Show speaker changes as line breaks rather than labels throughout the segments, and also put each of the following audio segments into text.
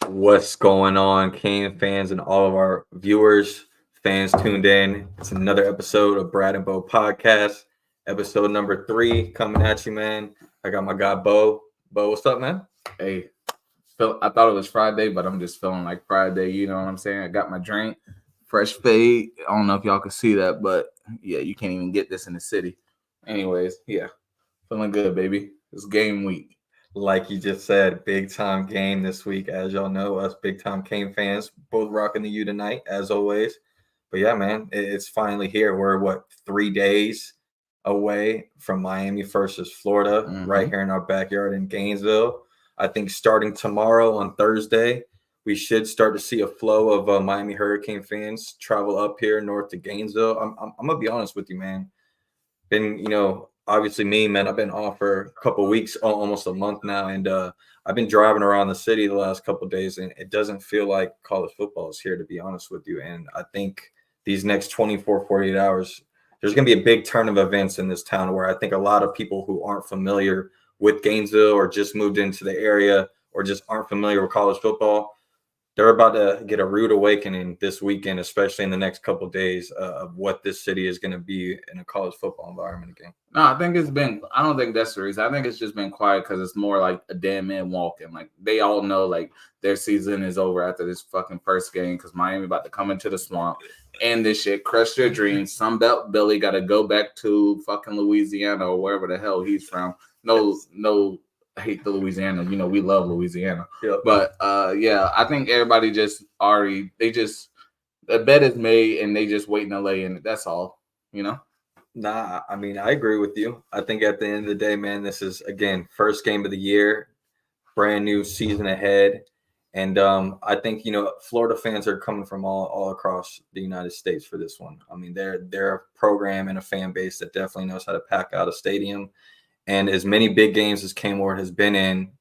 What's going on, Kane fans and all of our viewers, fans tuned in? It's another episode of Brad and Bo podcast, episode number 3 coming at you, man. I got my guy Bo. Bo, what's up, man?
Hey, I thought it was Friday, but I'm just feeling like Friday. You know what I'm saying? I got my drink, fresh fade. I don't know if y'all can see that, but yeah, you can't even get this in the city. Anyways, yeah, feeling good, baby. It's game week.
Like you just said, big time game this week. As y'all know, us big time Kane fans, both rocking the U tonight, as always. But yeah, man, it's finally here. We're 3 days away from Miami versus Florida, right here in our backyard in Gainesville. I think starting tomorrow on Thursday, we should start to see a flow of Miami Hurricane fans travel up here north to Gainesville. I'm gonna be honest with you, man. Obviously me, man, I've been off for a couple weeks, almost a month now, and I've been driving around the city the last couple of days, and it doesn't feel like college football is here, to be honest with you. And I think these next 24, 48 hours, there's going to be a big turn of events in this town where I think a lot of people who aren't familiar with Gainesville or just moved into the area or just aren't familiar with college football, they're about to get a rude awakening this weekend, especially in the next couple of days, of what this city is going to be in a college football environment again.
No, I don't think that's the reason. I think it's just been quiet because it's more like a damn man walking. Like, they all know, like, their season is over after this fucking first game because Miami about to come into the swamp and this shit, crush their dreams. Sunbelt Billy got to go back to fucking Louisiana or wherever the hell he's from. No, I hate the Louisiana. You know, we love Louisiana.
Yeah.
But, yeah, I think everybody just the bet is made and they just waiting to lay in it. That's all, you know?
Nah, I mean, I agree with you. I think at the end of the day, man, this is, again, first game of the year, brand new season ahead. And I think, Florida fans are coming from all across the United States for this one. I mean, they're a program and a fan base that definitely knows how to pack out a stadium. And as many big games as Kane Ward has been in,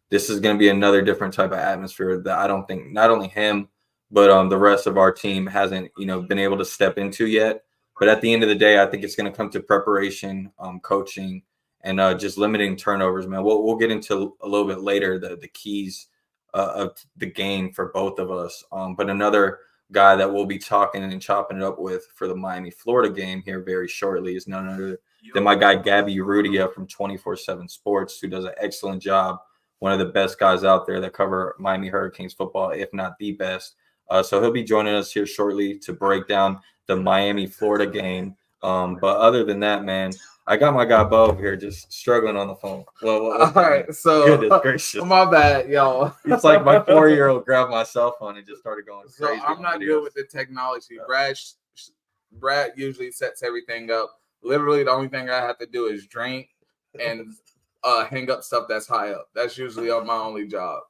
this is going to be another different type of atmosphere that I don't think not only him, but the rest of our team hasn't, been able to step into yet. But at the end of the day, I think it's going to come to preparation, coaching, and just limiting turnovers, man. We'll get into a little bit later the keys of the game for both of us. But another guy that we'll be talking and chopping it up with for the Miami-Florida game here very shortly is none other than my guy Gaby Urrutia from 24/7 Sports, who does an excellent job. One of the best guys out there that cover Miami Hurricanes football, if not the best. So he'll be joining us here shortly to break down the Miami-Florida game. But other than that, man, I got my guy Bo over here just struggling on the phone.
Well, all right, so
goodness gracious.
My bad, y'all.
It's like my 4-year-old grabbed my cell phone and just started going crazy.
So I'm not good with the technology. Yeah. Brad usually sets everything up. Literally, the only thing I have to do is drink and hang up stuff that's high up. That's usually my only job.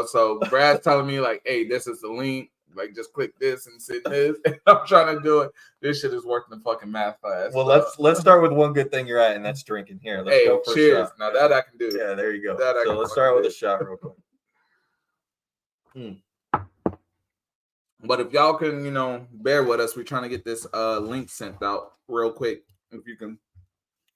So Brad's telling me, like, hey, this is the link. Like, just click this and sit this. And I'm trying to do it. This shit is working the fucking math class.
Well, let's start with one good thing you're at, and that's drinking. Here, let's go for
cheers.
A shot.
Now that I can do.
Yeah, there you go. So let's start with a shot real quick.
But if y'all can, bear with us, we're trying to get this link sent out real quick. If you can.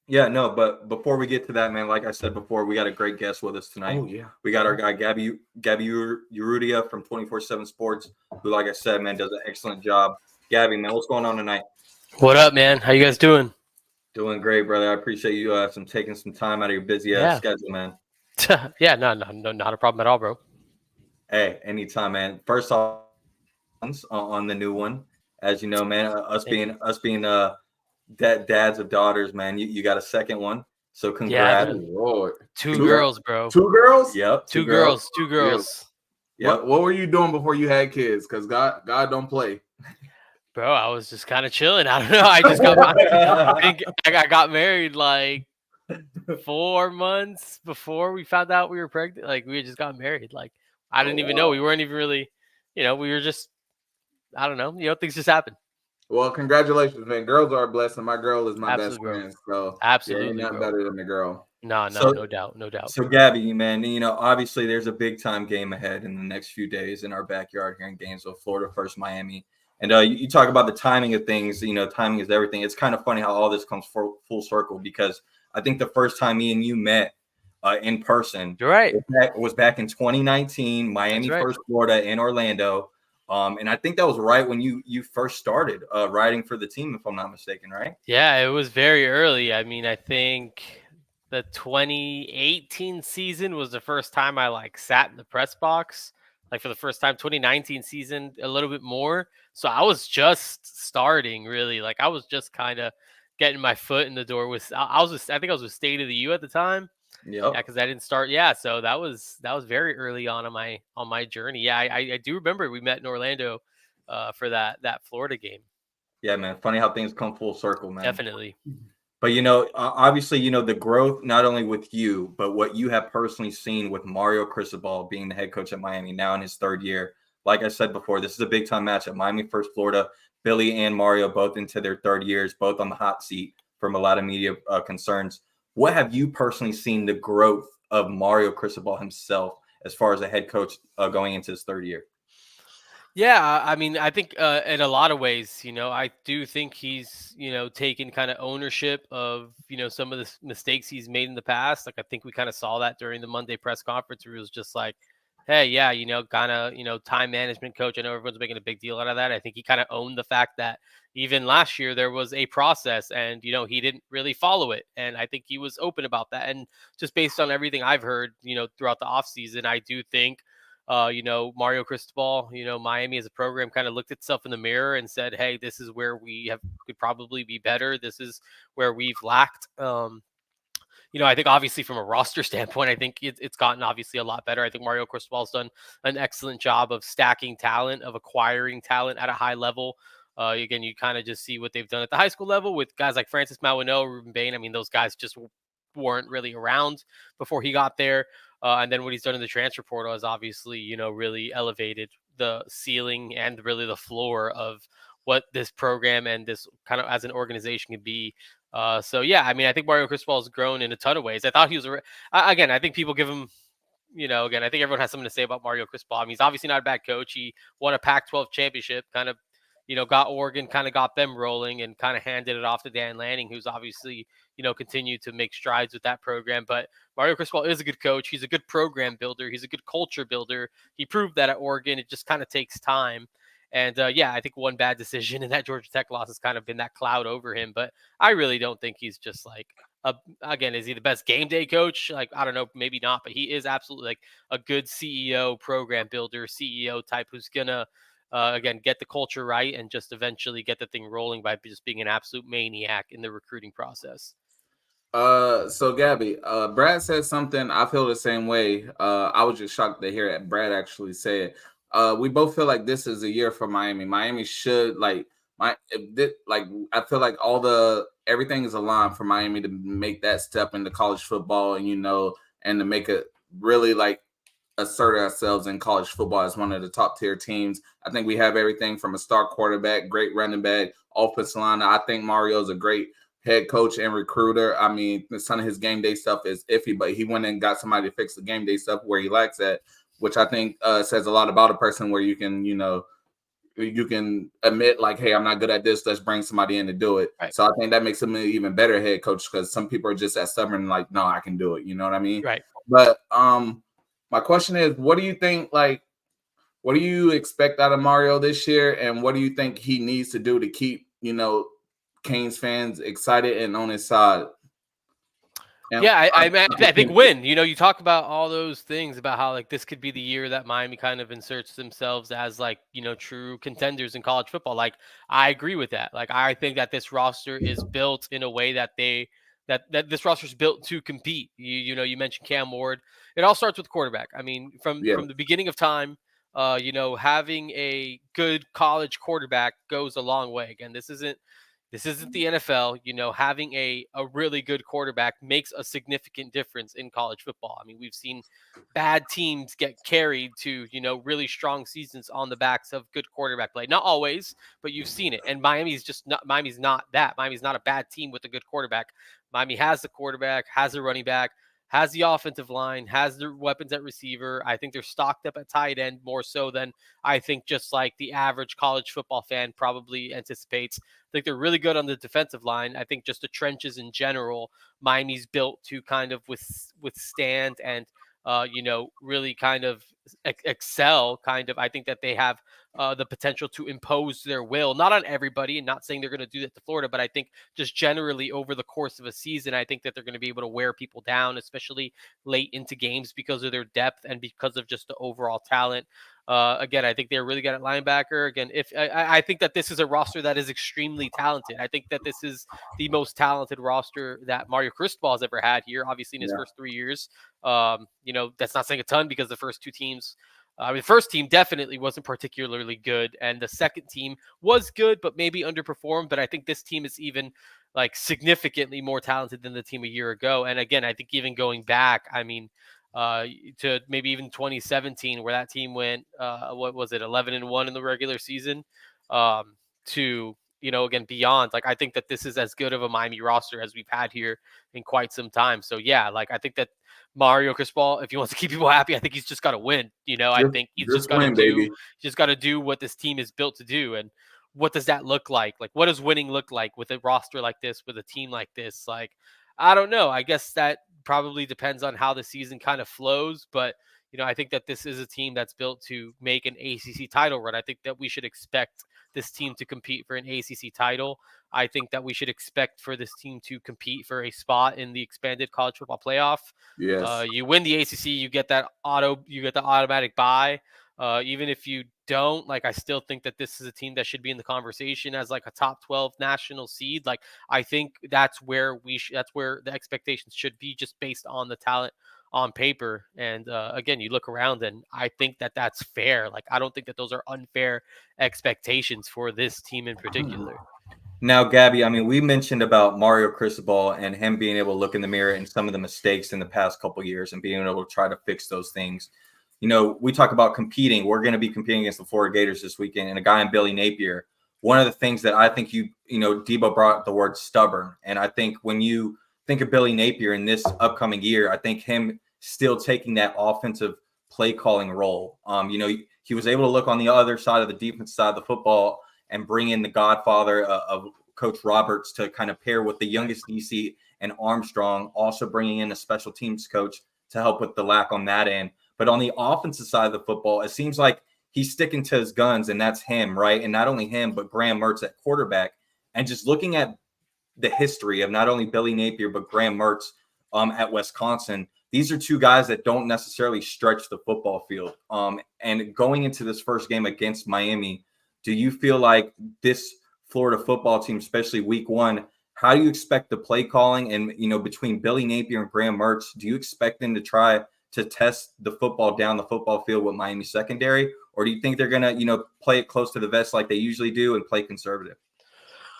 Yeah, no, but before we get to that, man, like I said before, we got a great guest with us tonight.
Oh, yeah.
We got our guy, Gaby Urrutia from 24/7 Sports, who, like I said, man, does an excellent job. Gaby, man, what's going on tonight?
What up, man? How you guys doing?
Doing great, brother. I appreciate you taking some time out of your busy schedule, man.
Yeah, no, not a problem at all, bro.
Hey, anytime, man. First off, on the new one, as you know, man, us being dads of daughters, man, you got a second one, so congrats.
Yeah, Lord. Two girls, bro.
2 girls?
Yep.
Two girls.
Yep.
What were you doing before you had kids? Because God don't play.
Bro, I was just kind of chilling. I don't know. I just I got married like 4 months before we found out we were pregnant. Like, we just got married. Like, I didn't even know. We weren't even really, we were just, I don't know. Things just happen.
Well, congratulations, man. Girls are a blessing. My girl is my best friend. So
absolutely,
not better than the girl.
No doubt.
So, Gaby, man, obviously there's a big time game ahead in the next few days in our backyard here in Gainesville, Florida versus Miami. And you talk about the timing of things. Timing is everything. It's kind of funny how all this comes full circle, because I think the first time me and you met in person.
You're right.
Was back in 2019, Miami
right.
first Florida in Orlando. And I think that was right when you first started riding for the team, if I'm not mistaken, right?
Yeah, it was very early. I mean, I think the 2018 season was the first time I like sat in the press box. Like for the first time, 2019 season a little bit more. So I was just starting really. Like I was just kind of getting my foot in the door with I think I was with State of the U at the time.
Yep.
Yeah, because I didn't start. Yeah, so that was very early on my journey. Yeah, I do remember we met in Orlando for that Florida game.
Yeah, man. Funny how things come full circle, man.
Definitely.
But obviously, the growth not only with you, but what you have personally seen with Mario Cristobal being the head coach at Miami now in his third year. Like I said before, this is a big time matchup. Miami first Florida, Billy and Mario both into their third years, both on the hot seat from a lot of media concerns. What have you personally seen the growth of Mario Cristobal himself as far as a head coach going into his third year?
Yeah, I mean, I think in a lot of ways, I do think he's, taken kind of ownership of, some of the mistakes he's made in the past. Like, I think we kind of saw that during the Monday press conference where he was just like, hey, yeah, kind of, time management coach. I know everyone's making a big deal out of that. I think he kind of owned the fact that even last year there was a process and, he didn't really follow it. And I think he was open about that. And just based on everything I've heard, throughout the offseason, I do think Mario Cristobal, Miami as a program kind of looked itself in the mirror and said, hey, this is where could probably be better. This is where we've lacked. I think obviously from a roster standpoint, I think it's gotten obviously a lot better. I think Mario Cristobal's done an excellent job of stacking talent, of acquiring talent at a high level. Again, you kind of just see what they've done at the high school level with guys like Francis Mauigoa, Ruben Bain. I mean, those guys just weren't really around before he got there. And then what he's done in the transfer portal has obviously, really elevated the ceiling and really the floor of what this program and this kind of as an organization can be. So yeah, I mean, I think Mario Cristobal has grown in a ton of ways. I thought he was again. I think people give him, again, I think everyone has something to say about Mario Cristobal. I mean, he's obviously not a bad coach. He won a Pac-12 championship, kind of, got Oregon, kind of got them rolling, and kind of handed it off to Dan Lanning, who's obviously, continued to make strides with that program. But Mario Cristobal is a good coach. He's a good program builder. He's a good culture builder. He proved that at Oregon. It just kind of takes time. And yeah, I think one bad decision in that Georgia Tech loss has kind of been that cloud over him. But I really don't think he's just like again, is he the best game day coach? Like, I don't know, maybe not, but he is absolutely like a good CEO, program builder, CEO type who's gonna again get the culture right and just eventually get the thing rolling by just being an absolute maniac in the recruiting process.
So Gaby, Brad said something. I feel the same way. I was just shocked to hear it. Brad actually said, we both feel like this is a year for Miami. Miami should like I feel like everything is aligned for Miami to make that step into college football, and to make it really like assert ourselves in college football as one of the top tier teams. I think we have everything from a star quarterback, great running back, offensive line. I think Mario's a great head coach and recruiter. I mean, some of his game day stuff is iffy, but he went and got somebody to fix the game day stuff where he lacks at, which I think says a lot about a person where you can, you can admit like, hey, I'm not good at this. Let's bring somebody in to do it.
Right.
So I think that makes him an even better head coach because some people are just that stubborn, like, no, I can do it. You know what I mean?
Right.
But my question is, what do you think, what do you expect out of Mario this year? And what do you think he needs to do to keep, Canes fans excited and on his side? And
yeah, I think win. You talk about all those things about how like this could be the year that Miami kind of inserts themselves as like, true contenders in college football. Like I agree with that. Like I think that this roster is built in a way that that this roster is built to compete. You mentioned Cam Ward. It all starts with quarterback. I mean, from the beginning of time, having a good college quarterback goes a long way. Again, this isn't the NFL. Having a really good quarterback makes a significant difference in college football. I mean, we've seen bad teams get carried to, really strong seasons on the backs of good quarterback play. Not always, but you've seen it. And Miami's not that. Miami's not a bad team with a good quarterback. Miami has the quarterback, has a running back, has the offensive line, has their weapons at receiver. I think they're stocked up at tight end more so than I think just like the average college football fan probably anticipates. I think they're really good on the defensive line. I think just the trenches in general, Miami's built to kind of withstand and really kind of excel. Kind of, I think that they have the potential to impose their will, not on everybody, and not saying they're going to do that to Florida, but I think just generally over the course of a season, I think that they're going to be able to wear people down, especially late into games because of their depth and because of just the overall talent. Again, I think they're really good at linebacker. Again, if I think that this is a roster that is extremely talented. I think that this is the most talented roster that Mario Cristobal has ever had here, obviously in his first 3 years. That's not saying a ton because the first two teams, the first team definitely wasn't particularly good, and the second team was good, but maybe underperformed. But I think this team is even like significantly more talented than the team a year ago. And again, I think even going back, I mean, to maybe even 2017, where that team went, what was it, 11-1 in the regular season, to again beyond. Like I think that this is as good of a Miami roster as we've had here in quite some time. So yeah, like I think that Mario Cristobal, if he wants to keep people happy, I think he's just got to win. I think he's just got to do, just got to do what this team is built to do. And what does that look like? Like, what does winning look like with a roster like this, with a team like this? Like, I don't know. I guess that probably depends on how the season kind of flows. But, I think that this is a team that's built to make an ACC title run. I think that we should expect this team to compete for an ACC title. I think that we should expect for this team to compete for a spot in the expanded college football playoff.
Yes.
You win the ACC, you get the automatic bye. Even if you don't, like, I still think that this is a team that should be in the conversation as like a top 12 national seed. Like, I think that's where that's where the expectations should be, just based on the talent on paper. And again, you look around, and I think that that's fair. Like, I don't think that those are unfair expectations for this team in particular.
Now, Gaby, I mean, we mentioned about Mario Cristobal and him being able to look in the mirror and some of the mistakes in the past couple of years and being able to try to fix those things. We talk about competing. We're going to be competing against the Florida Gators this weekend, and a guy in Billy Napier. One of the things that I think Debo brought the word stubborn. And I think when you think of Billy Napier in this upcoming year, I think him still taking that offensive play calling role. He was able to look on the other side of the defense side of the football and bring in the godfather of Coach Roberts to kind of pair with the youngest DC and Armstrong, also bringing in a special teams coach to help with the lack on that end. But on the offensive side of the football, it seems like he's sticking to his guns, and that's him, right? And not only him, but Graham Mertz at quarterback. And just looking at the history of not only Billy Napier, but Graham Mertz at Wisconsin, these are two guys that don't necessarily stretch the football field. And going into this first game against Miami, do you feel like this Florida football team, especially week one, how do you expect the play calling? And, between Billy Napier and Graham Mertz, do you expect them to try to test the football down the football field with Miami secondary? Or do you think they're going to, play it close to the vest like they usually do and play conservative?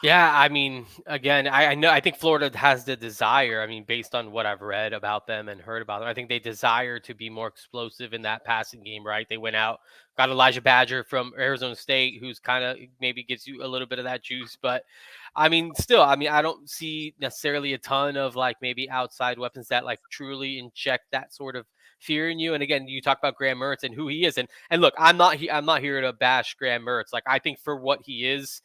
Yeah, I mean, again, I think Florida has the desire. I mean, based on what I've read about them and heard about them, I think they desire to be more explosive in that passing game, right? They went out, got Elijah Badger from Arizona State, who's kind of maybe gives you a little bit of that juice. But I mean, still, I don't see necessarily a ton of like maybe outside weapons that like truly inject that sort of fear in you. And again, you talk about Graham Mertz and who he is, and look, I'm not here to bash Graham Mertz. Like, I think for what he is,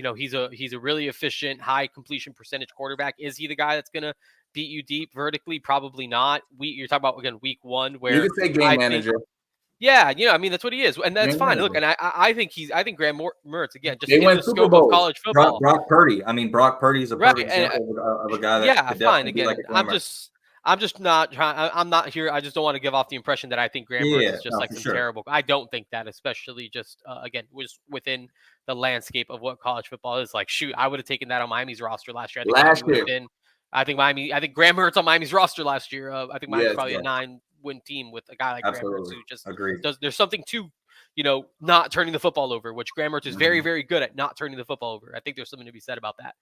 he's a really efficient, high completion percentage quarterback. Is he the guy that's gonna beat you deep vertically? Probably not. You're talking about, again, week one, where
you can say game manager.
Yeah, that's what he is, and that's fine. Look, and I think Graham Mertz, again, just
they
in the scope of college football.
Brock Purdy. I mean, Brock Purdy is a perfect example of a guy that could definitely be like a Graham Mertz.
I'm just not trying. I'm not here. I just don't want to give off the impression that I think Graham Mertz is just like some terrible. I don't think that, especially just again, was within the landscape of what college football is. Like, shoot, I would have taken that on Miami's roster last year. I think Graham Mertz on Miami's roster last year. I think Miami's probably a 9-win team with a guy like Graham Mertz, who just does. There's something to not turning the football over, which Graham Mertz is very, very good at, not turning the football over. I think there's something to be said about that.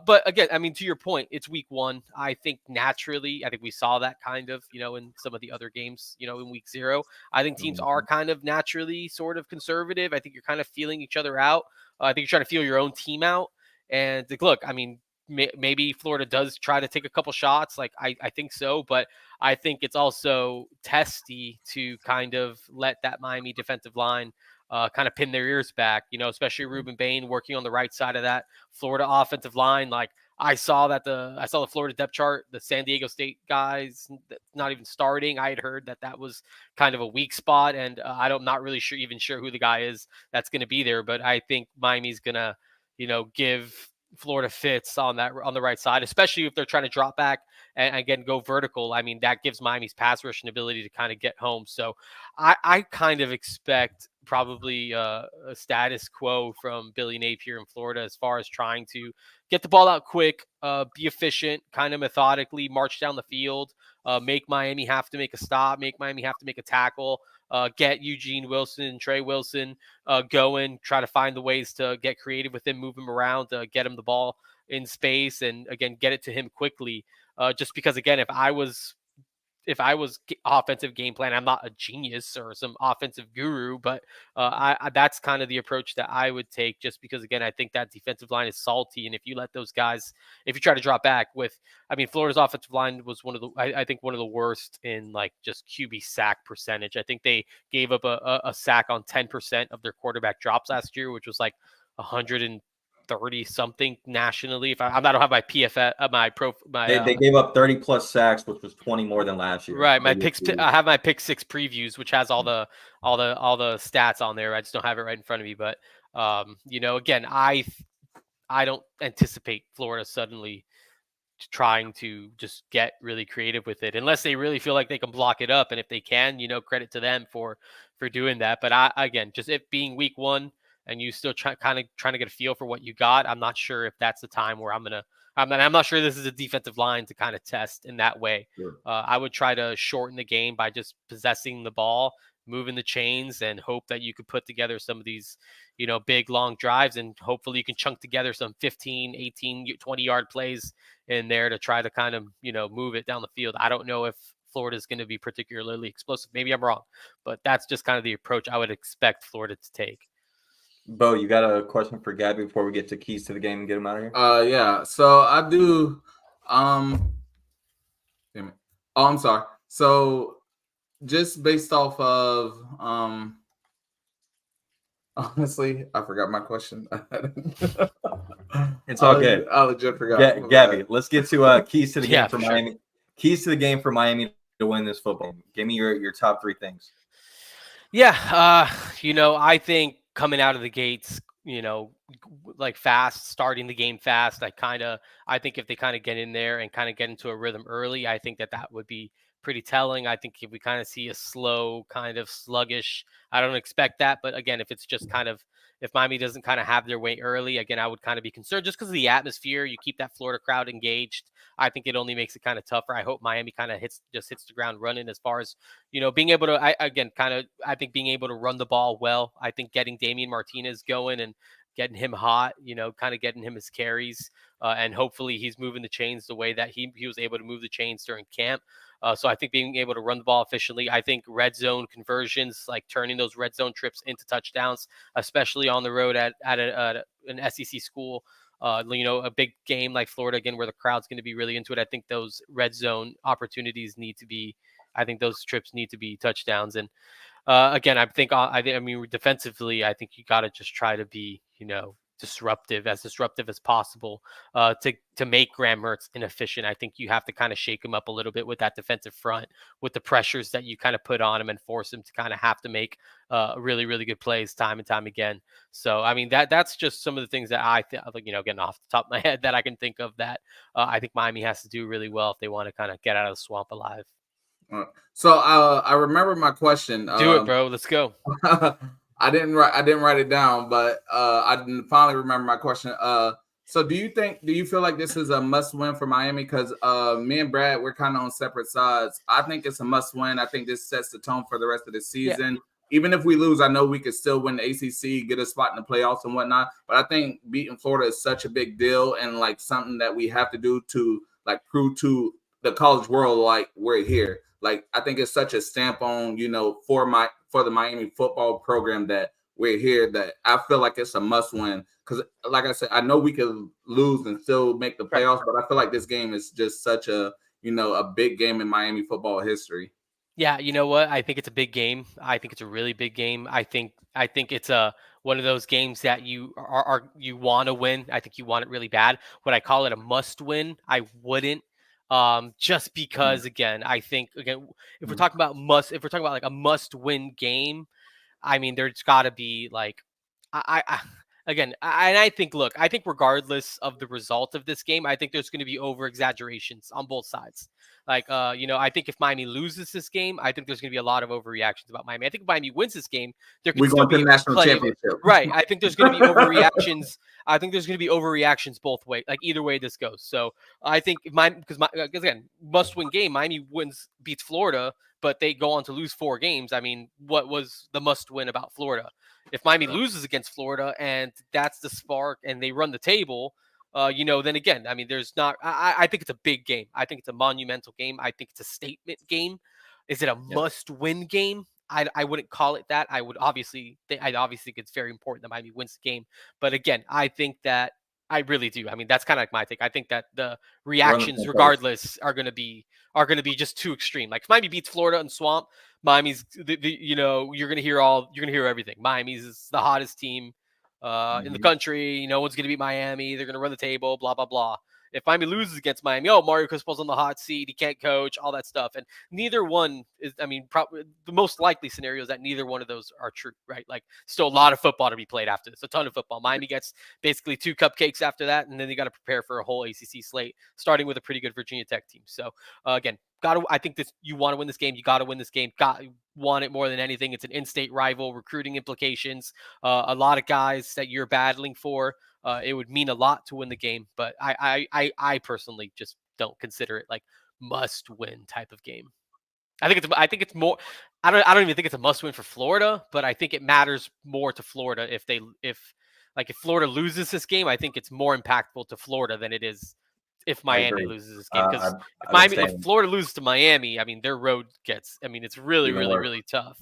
But again, I mean, to your point, it's week one. I think naturally, I think we saw that kind of, in some of the other games, in week 0. I think teams are kind of naturally sort of conservative. I think you're kind of feeling each other out. I think you're trying to feel your own team out. And look, I mean, maybe Florida does try to take a couple shots. Like I think so, but I think it's also testy to kind of let that Miami defensive line kind of pin their ears back, especially Ruben Bain working on the right side of that Florida offensive line. Like I saw the Florida depth chart, the San Diego State guys not even starting. I had heard that was kind of a weak spot, and I'm not really sure who the guy is that's going to be there. But I think Miami's going to, give Florida fits on the right side, especially if they're trying to drop back and again go vertical. I mean, that gives Miami's pass rush an ability to kind of get home. So I kind of expect probably a status quo from Billy Napier in Florida as far as trying to get the ball out quick, be efficient, kind of methodically march down the field, make Miami have to make a stop, make Miami have to make a tackle, get Eugene Wilson and Trey Wilson going, try to find the ways to get creative with him, move him around, get him the ball in space, and again, get it to him quickly. Just because, again, if I was offensive game plan, I'm not a genius or some offensive guru, but that's kind of the approach that I would take, just because, again, I think that defensive line is salty. And if you let those guys, if you try to drop back Florida's offensive line was I think one of the worst in like just QB sack percentage. I think they gave up a sack on 10% of their quarterback drops last year, which was like 130 something nationally. If I don't have my PFF,
they gave up 30 plus sacks, which was 20 more than last year.
Right, I have my pick six previews, which has all the stats on there. I just don't have it right in front of me. But again, I don't anticipate Florida suddenly trying to just get really creative with it, unless they really feel like they can block it up. And if they can, credit to them for doing that. But again, just it being week one and you still trying to get a feel for what you got, I'm not sure if that's the time where I'm not sure this is a defensive line to kind of test in that way.
Sure.
I would try to shorten the game by just possessing the ball, moving the chains, and hope that you could put together some of these, big long drives, and hopefully you can chunk together some 15, 18, 20-yard plays in there to try to kind of, move it down the field. I don't know if Florida is going to be particularly explosive. Maybe I'm wrong, but that's just kind of the approach I would expect Florida to take.
Bo, you got a question for Gaby before we get to keys to the game and get him out of here?
Yeah. So I do. Damn it. Oh, I'm sorry. So just based off of honestly, I forgot my question.
It's all good.
I legit forgot.
Gaby, let's get to keys to the game for
sure.
Miami. Keys to the game for Miami to win this football game. Give me your top three things.
Yeah, I think coming out of the gates, like fast, starting the game fast. I think if they kind of get in there and kind of get into a rhythm early, I think that would be pretty telling. I think if we kind of see a slow, kind of sluggish, I don't expect that. But again, if it's just kind of, if Miami doesn't kind of have their way early, again, I would kind of be concerned just because of the atmosphere. You keep that Florida crowd engaged. I think it only makes it kind of tougher. I hope Miami kind of hits the ground running as far as, being able to, I think being able to run the ball well. I think getting Damian Martinez going and getting him hot, kind of getting him his carries. And hopefully he's moving the chains the way that he was able to move the chains during camp. So I think being able to run the ball efficiently, I think red zone conversions, like turning those red zone trips into touchdowns, especially on the road at an SEC school, a big game like Florida, again, where the crowd's going to be really into it. I think those red zone opportunities those trips need to be touchdowns. And again, I mean, defensively, I think you got to just try to be, disruptive as possible to make Graham Mertz inefficient. I think you have to kind of shake him up a little bit with that defensive front, with the pressures that you kind of put on him and force him to kind of have to make really, really good plays time and time again. So, I mean, that's just some of the things that I think, getting off the top of my head that I can think of that I think Miami has to do really well if they want to kind of get out of the swamp alive.
So I remember my question.
Do it, bro. Let's go.
I didn't write it down, but I finally remember my question. So do you feel like this is a must win for Miami? Because me and Brad, we're kind of on separate sides. I think it's a must win. I think this sets the tone for the rest of the season. Yeah. Even if we lose, I know we could still win the ACC, get a spot in the playoffs and whatnot. But I think beating Florida is such a big deal and like something that we have to do to like prove to the college world like we're here. Like I think it's such a stamp on, for the Miami football program that we're here that I feel like it's a must win. Because, like I said, I know we could lose and still make the playoffs, but I feel like this game is just such a big game in Miami football history.
Yeah, you know what? I think it's a big game. I think it's a really big game. I think it's one of those games that you want to win. I think you want it really bad. Would I call it a must win? I wouldn't. Just because again, I think if we're talking about like a must win game, I mean there's got to be like I again, and I think, look, I think regardless of the result of this game, I think there's going to be over exaggerations on both sides. Like, I think if Miami loses this game, I think there's going to be a lot of overreactions about Miami. I think if Miami wins this game, there could still be
national championship.
Right. I think there's going to be overreactions. I think there's going to be overreactions both ways, like either way this goes. So I think because again, must-win game, Miami beats Florida, but they go on to lose 4 games. I mean, what was the must-win about Florida? If Miami loses against Florida and that's the spark and they run the table, then again, I mean, there's not. I think it's a big game. I think it's a monumental game. I think it's a statement game. Is it a must-win game? I wouldn't call it that. I obviously think it's very important that Miami wins the game. But again, I think that I really do. I mean, that's kind of like my take. I think that the reactions, regardless, are going to be just too extreme. Like if Miami beats Florida and Swamp, Miami's you're going to hear everything. Miami's is the hottest team in the country. No one's going to beat Miami. They're going to run the table. Blah blah blah. If Miami loses against Miami, Mario Cristobal's on the hot seat. He can't coach, all that stuff. And neither one is, I mean, probably the most likely scenario is that neither one of those are true, right? Like, still a lot of football to be played after this, a ton of football. Miami gets basically 2 cupcakes after that, and then they got to prepare for a whole ACC slate, starting with a pretty good Virginia Tech team. So, again, I think you want to win this game. You got to win this game. Want it more than anything. It's an in-state rival, recruiting implications, a lot of guys that you're battling for. It would mean a lot to win the game, but I personally just don't consider it like must-win type of game. I think it's more. I don't even think it's a must-win for Florida, but I think it matters more to Florida if Florida loses this game. I think it's more impactful to Florida than it is if Miami loses this game. Because if Florida loses to Miami, I mean their road gets. I mean it's really really tough.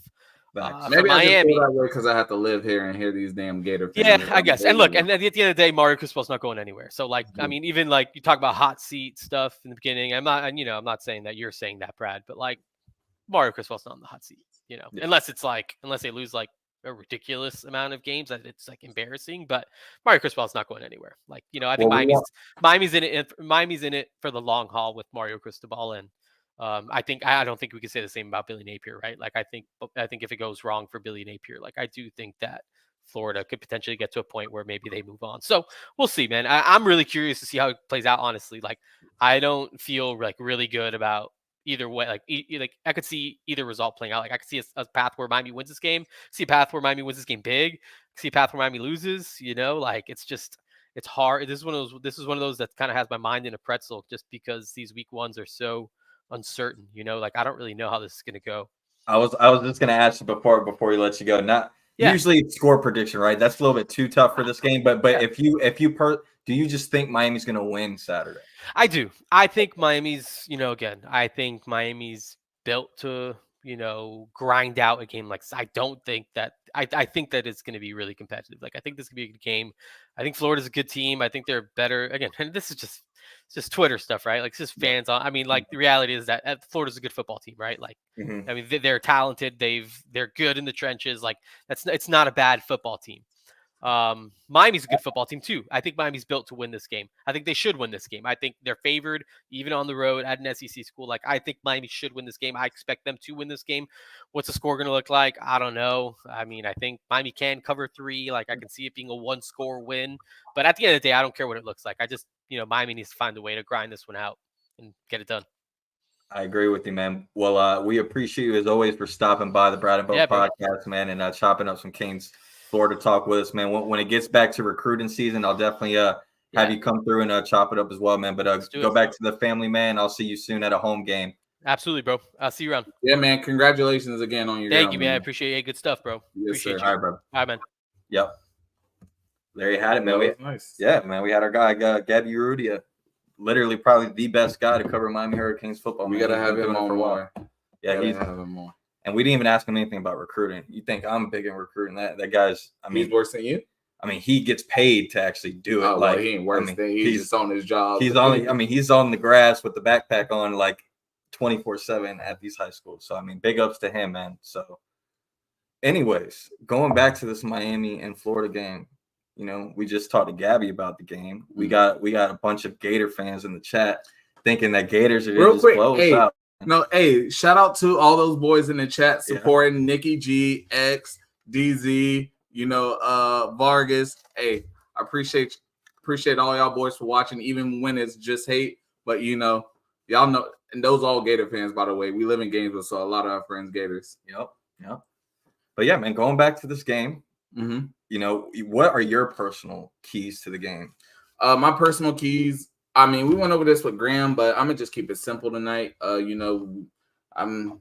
Maybe I just feel that way because I have to live here and hear these damn Gator fans.
Yeah, I guess. And look, and at the end of the day, Mario Cristobal's not going anywhere. So, like, I mean, even like you talk about hot seat stuff in the beginning. I'm not saying that you're saying that, Brad, but like Mario Cristobal's not on the hot seat. Unless they lose like a ridiculous amount of games that it's like embarrassing. But Mario Cristobal's not going anywhere. Like, I think Miami's in it. Miami's in it for the long haul with Mario Cristobal and. I don't think we can say the same about Billy Napier, right? Like I think if it goes wrong for Billy Napier, like I do think that Florida could potentially get to a point where maybe they move on. So we'll see, man. I'm really curious to see how it plays out. Honestly, like I don't feel like really good about either way. Like I could see either result playing out. Like I could see a path where Miami wins this game. See a path where Miami wins this game big. See a path where Miami loses. Like it's hard. This is one of those that kind of has my mind in a pretzel, just because these week ones are so uncertain, like I don't really know how this is going to go.
I was just going to ask you before we let you go. Usually score prediction, right? That's a little bit too tough for this game, but if you do you just think Miami's going to win Saturday?
I do. I think Miami's, I think Miami's built to, grind out a game like this. I don't think that I think that it's going to be really competitive. Like I think this could be a good game. I think Florida's a good team. I think they're better. Again, and this is just Twitter stuff, right? Like it's just fans on. I mean, like the reality is that Florida's a good football team, right? Like, I mean, they're talented. They're good in the trenches. Like it's not a bad football team. Miami's a good football team too. I think Miami's built to win this game. I think they should win this game. I think they're favored even on the road at an SEC school. Like I think Miami should win this game. I expect them to win this game. What's the score going to look like? I don't know. I mean, I think Miami can cover 3. Like I can see it being a 1-score win. But at the end of the day, I don't care what it looks like. I just, Miami needs to find a way to grind this one out and get it done.
I agree with you, man. Well, we appreciate you as always for stopping by the Brad and Bo podcast, man, and chopping up some Canes Florida talk with us, man. When it gets back to recruiting season, I'll definitely have you come through and chop it up as well, man. But go back to the family, man. I'll see you soon at a home game.
Absolutely, bro. I'll see you around.
Yeah, man. Congratulations again on your.
Thank you, man. I appreciate it. Good stuff, bro.
Yes,
appreciate
sir.
you.
All right, bro.
All right, man.
Yep. There you had it, man.
Nice.
Yeah, man. We had our guy, Gaby Urrutia, literally probably the best guy to cover Miami Hurricanes football.
We got to have him on more.
Yeah,
he's have him more.
And we didn't even ask him anything about recruiting. You think I'm big in recruiting? That guy's, I mean,
he's worse than you.
I mean, he gets paid to actually do it.
Oh,
like
well, he ain't worse than he's just on his job.
He's on. I mean, he's on the grass with the backpack on, like 24/7 at these high schools. So I mean, big ups to him, man. So, anyways, going back to this Miami and Florida game, you know, we just talked to Gaby about the game. We got a bunch of Gator fans in the chat thinking that Gators are going to just blow us out.
No, hey, shout out to all those boys in the chat supporting Nikki G, X, DZ, you know, Vargas. Hey, I appreciate all y'all boys for watching, even when it's just hate. But you know, y'all know, and those all Gator fans, by the way. We live in Gainesville, so a lot of our friends Gators.
Yep. But yeah, man, going back to this game, you know, what are your personal keys to the game?
My personal keys. I mean, we went over this with Graham, but I'm gonna just keep it simple tonight. You know, I'm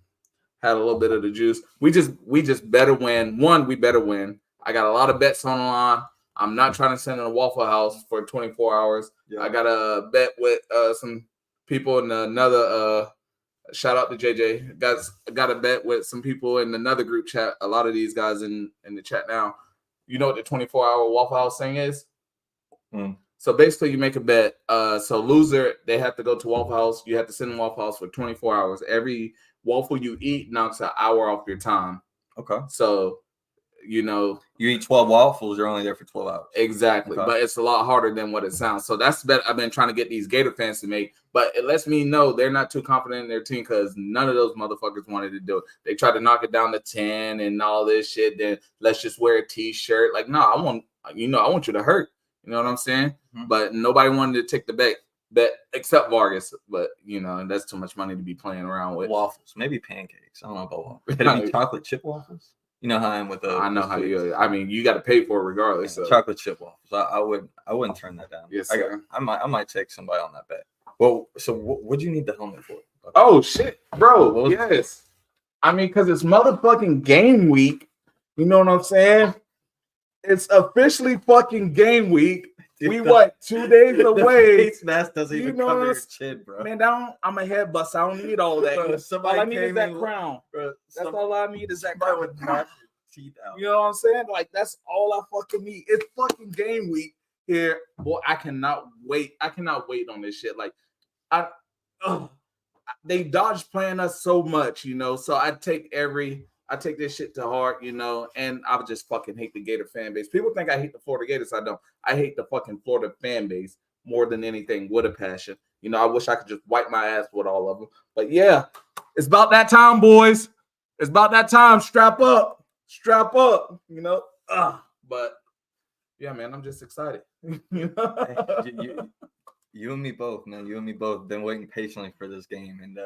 had a little bit of the juice. We just better win. We better win. I got a lot of bets on the line. I'm not trying to send in a Waffle House for 24 hours. Yeah. I got a bet with some people in another. Shout out to JJ. Got a bet with some people in another group chat. A lot of these guys in the chat now. You know what the 24-hour Waffle House thing is? So basically, you make a bet. So loser, they have to go to Waffle House. You have to sit in Waffle House for 24 hours. Every waffle you eat knocks an hour off your time.
Okay.
So, you know,
you eat 12 waffles, you're only there for 12 hours.
Exactly. Okay. But it's a lot harder than what it sounds. So that's the bet I've been trying to get these Gator fans to make. But it lets me know they're not too confident in their team because none of those motherfuckers wanted to do it. They tried to knock it down to 10 and all this shit. Then let's just wear a T-shirt. Like, no, I want you to hurt. You know what I'm saying? But nobody wanted to take the bet except Vargas. But, you know, that's too much money to be playing around with.
Waffles, maybe pancakes. I don't know about waffles. Could it be chocolate chip waffles? You know how I am with those.
I know how you. I mean, you got to pay for it regardless.
Yeah, so. Chocolate chip waffles. I wouldn't turn that down.
Yes, sir.
I might take somebody on that bet. Well, so what'd you need the helmet for?
Okay. Oh shit, bro. Yes. I mean, because it's motherfucking game week. You know what I'm saying? It's officially fucking game week. We 2 days away?
Face mask doesn't even cover your chin, bro.
Man, I'm a head bust. I don't need all that. All I need is that crown.
Bro,
that's all I need is that crown.
With teeth out.
You know what I'm saying? Like, that's all I fucking need. It's fucking game week here. Boy, I cannot wait. I cannot wait on this shit. Like, they dodge playing us so much, you know. So I take this shit to heart, you know, and I just fucking hate the Gator fan base. People think I hate the Florida Gators. I don't. I hate the fucking Florida fan base more than anything with a passion. You know, I wish I could just wipe my ass with all of them. But yeah, it's about that time, boys. It's about that time. Strap up, you know. But yeah, man, I'm just excited. You know?
You and me both, man. You and me both been waiting patiently for this game, and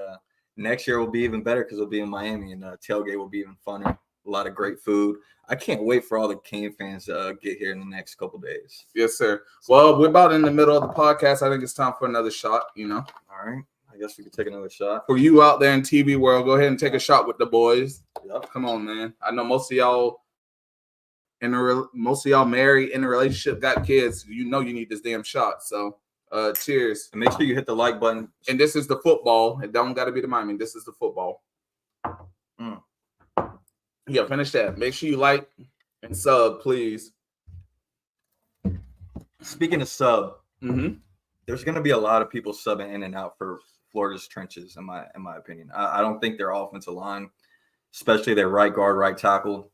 next year will be even better because we'll be in Miami, and tailgate will be even funner. A lot of great food. I can't wait for all the Cane fans to get here in the next couple days.
Yes, sir. Well, we're about in the middle of the podcast. I think it's time for another shot, you know.
All right. I guess we could take another shot.
For you out there in TV world, go ahead and take a shot with the boys. Yep. Come on, man. I know most of y'all married in a relationship, got kids. You know you need this damn shot. So cheers.
And make sure you hit the like button.
And this is the football. It don't got to be the Miami. This is the football. Yeah, finish that. Make sure you like and sub, please.
Speaking of sub, there's going to be a lot of people subbing in and out for Florida's trenches, in my opinion. I don't think their offensive line, especially their right guard, right tackle,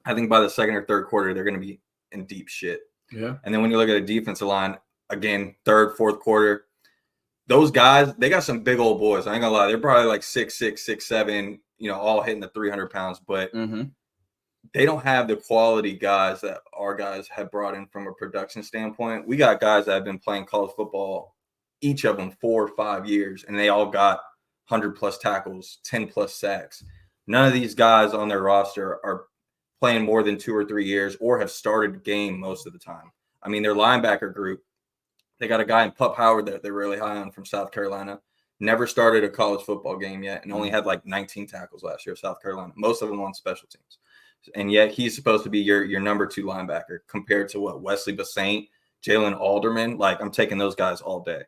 I think by the second or third quarter, they're going to be in deep shit.
Yeah.
And then when you look at the defensive line, again, third, fourth quarter, those guys, they got some big old boys. I ain't gonna lie. They're probably like 6'6", 6'7", you know, all hitting the 300 pounds, but they don't have the quality guys that our guys have brought in from a production standpoint. We got guys that have been playing college football, each of them 4 or 5 years, and they all got 100-plus tackles, 10-plus sacks. None of these guys on their roster are playing more than 2 or 3 years or have started the game most of the time. I mean, their linebacker group, they got a guy in Pup Howard that they're really high on from South Carolina. Never started a college football game yet and only had like 19 tackles last year at South Carolina, most of them on special teams. And yet he's supposed to be your number 2 linebacker compared to what, Wesley Basaint, Jalen Alderman. Like, I'm taking those guys all day.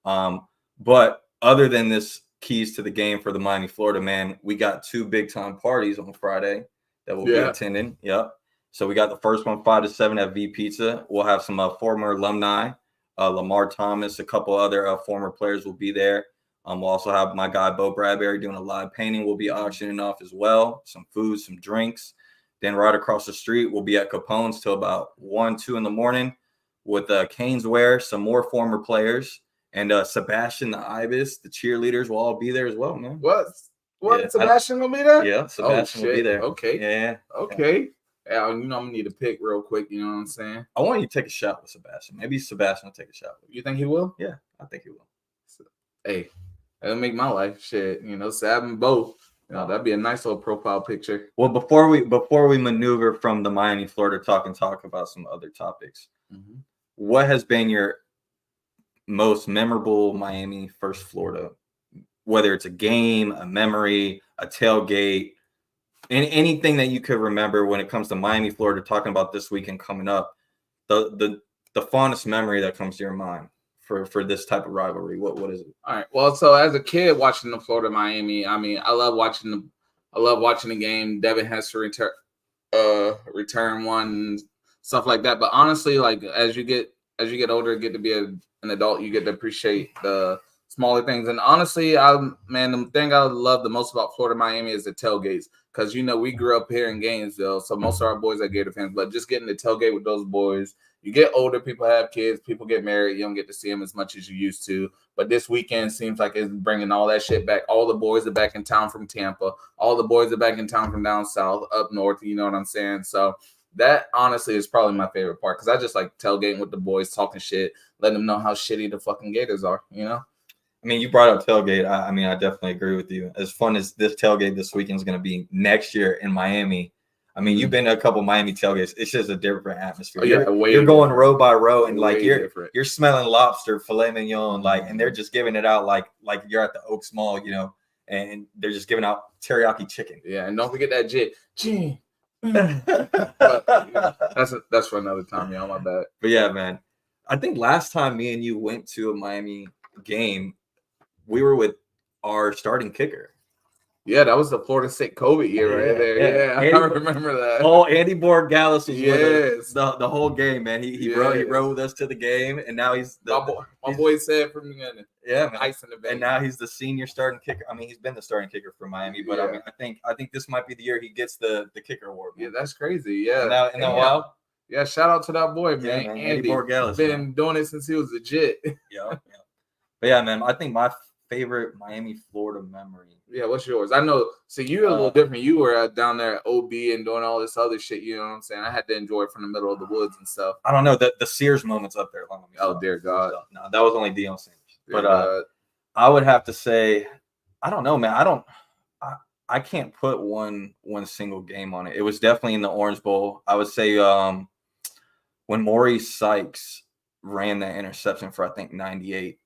But other than this keys to the game for the Miami, Florida, man. We got 2 big time parties on Friday that we'll be attending. Yep. So we got the first one 5 to 7 at V Pizza. We'll have some former alumni, Lamar Thomas, a couple other former players will be there. We'll also have my guy Bo Ep.3 doing a live painting. We'll be auctioning off as well. Some food, some drinks. Then right across the street, we'll be at Capone's till about 1, 2 in the morning with Canes Wear, some more former players. And Sebastian the Ibis, the cheerleaders will all be there as well, man.
What?
Yeah,
Sebastian gonna be there?
Yeah, Sebastian will be there.
Okay.
Yeah.
Okay. Yeah, I'm gonna need a pick real quick. You know what I'm saying?
I want you to take a shot with Sebastian. Maybe Sebastian will take a shot with you.
You think he will?
Yeah, I think he will.
So, hey, that'll make my life shit. Sab and both. That'd be a nice little profile picture.
Well, before we maneuver from the Miami, Florida talk and talk about some other topics, what has been your most memorable Miami versus Florida? Whether it's a game, a memory, a tailgate, and anything that you could remember when it comes to Miami, Florida, talking about this weekend coming up, the fondest memory that comes to your mind for this type of rivalry, what is it?
All right. Well, so as a kid watching the Florida Miami, I mean, I love watching the game. Devin has to return one and stuff like that. But honestly, like as you get older, get to be an adult, you get to appreciate the smaller things. And honestly, the thing I love the most about Florida Miami is the tailgates. Because, we grew up here in Gainesville, so most of our boys are Gator fans. But just getting to tailgate with those boys, you get older, people have kids, people get married, you don't get to see them as much as you used to. But this weekend seems like it's bringing all that shit back. All the boys are back in town from Tampa. All the boys are back in town from down south, up north, you know what I'm saying? So that, honestly, is probably my favorite part. Because I just like tailgating with the boys, talking shit, letting them know how shitty the fucking Gators are,
I mean, you brought up tailgate. I mean, I definitely agree with you. As fun as this tailgate this weekend is going to be next year in Miami. I mean, you've been to a couple Miami tailgates. It's just a different atmosphere.
Oh, yeah,
you're going row by row, and like
different.
You're smelling lobster, filet mignon, and they're just giving it out like you're at the Oaks Mall, and they're just giving out teriyaki chicken.
Yeah, and don't forget that jit. That's for another time, y'all. My bad.
But yeah, man, I think last time me and you went to a Miami game, we were with our starting kicker.
Yeah, that was the Florida State COVID year right there. Yeah, I remember that.
Oh, Andy Borgalis was
with
us the whole game, man. He rode with us to the game, and now he's
my boy said from the beginning.
Yeah, man.
Ice in the vein.
And now he's the senior starting kicker. I mean, he's been the starting kicker for Miami, but I mean, I think this might be the year he gets the kicker award. Man.
Yeah, that's crazy. Yeah,
isn't that wild?
Yeah, shout out to that boy, man.
Andy Borgalis.
Been doing it since he was legit.
Yeah. But yeah, man, I think my favorite Miami, Florida memory.
Yeah, what's yours? I know. So you're a little different. You were down there at OB and doing all this other shit. You know what I'm saying? I had to enjoy it from the middle of the woods and stuff.
I don't know. The Sears moment's up there.
Oh, dear God.
No, that was only Deion Sanders. But I would have to say, I don't know, man. I can't put one single game on it. It was definitely in the Orange Bowl. I would say when Maurice Sykes ran that interception for, I think, 98.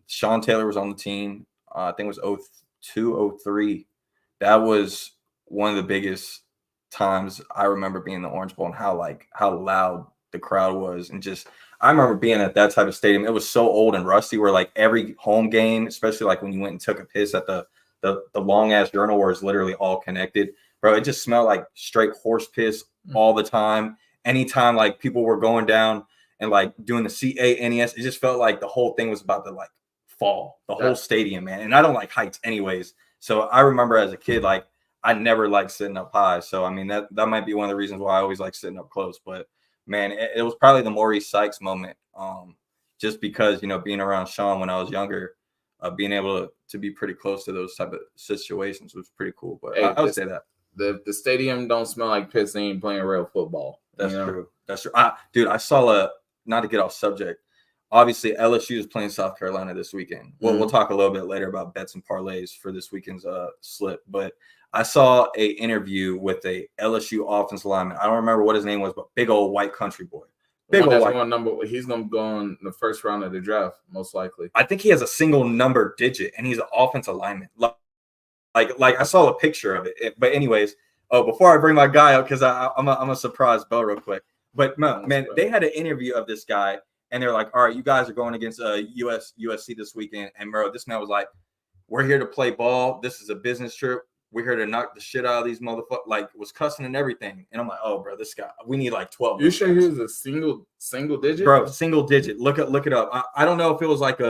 Sean Taylor was on the team. I think it was 02, 03. That was one of the biggest times I remember being in the Orange Bowl and how loud the crowd was. And just, I remember being at that type of stadium. It was so old and rusty where like every home game, especially like when you went and took a piss at the long ass urinal where it's literally all connected, bro, it just smelled like straight horse piss all the time. Anytime like people were going down and like doing the CANES, it just felt like the whole thing was about to like fall, the whole stadium, man. And I don't like heights anyways. So I remember as a kid, like I never liked sitting up high. So I mean that might be one of the reasons why I always like sitting up close. But man, it was probably the Maurice Sykes moment. Just because, being around Sean when I was younger, being able to be pretty close to those type of situations was pretty cool. But I would say that.
The stadium don't smell like piss. They ain't playing real football.
That's true. That's true. Dude, I saw not to get off subject. Obviously, LSU is playing South Carolina this weekend. Well, we'll talk a little bit later about bets and parlays for this weekend's slip. But I saw a interview with a LSU offensive lineman. I don't remember what his name was, but big old white country boy.
He's going to go in the first round of the draft, most likely.
I think he has a single number digit, and he's an offensive lineman. Like I saw a picture of it. But anyways, before I bring my guy up, because I'm a surprise Bo real quick. But man, they had an interview of this guy. And they're like, all right, you guys are going against USC this weekend. And bro, this man was like, we're here to play ball. This is a business trip. We're here to knock the shit out of these motherfuckers. Like, was cussing and everything. And I'm like, oh, bro, this guy, we need like 12.
You sure he was a single digit?
Bro, single digit. Look it up. I don't know if it was like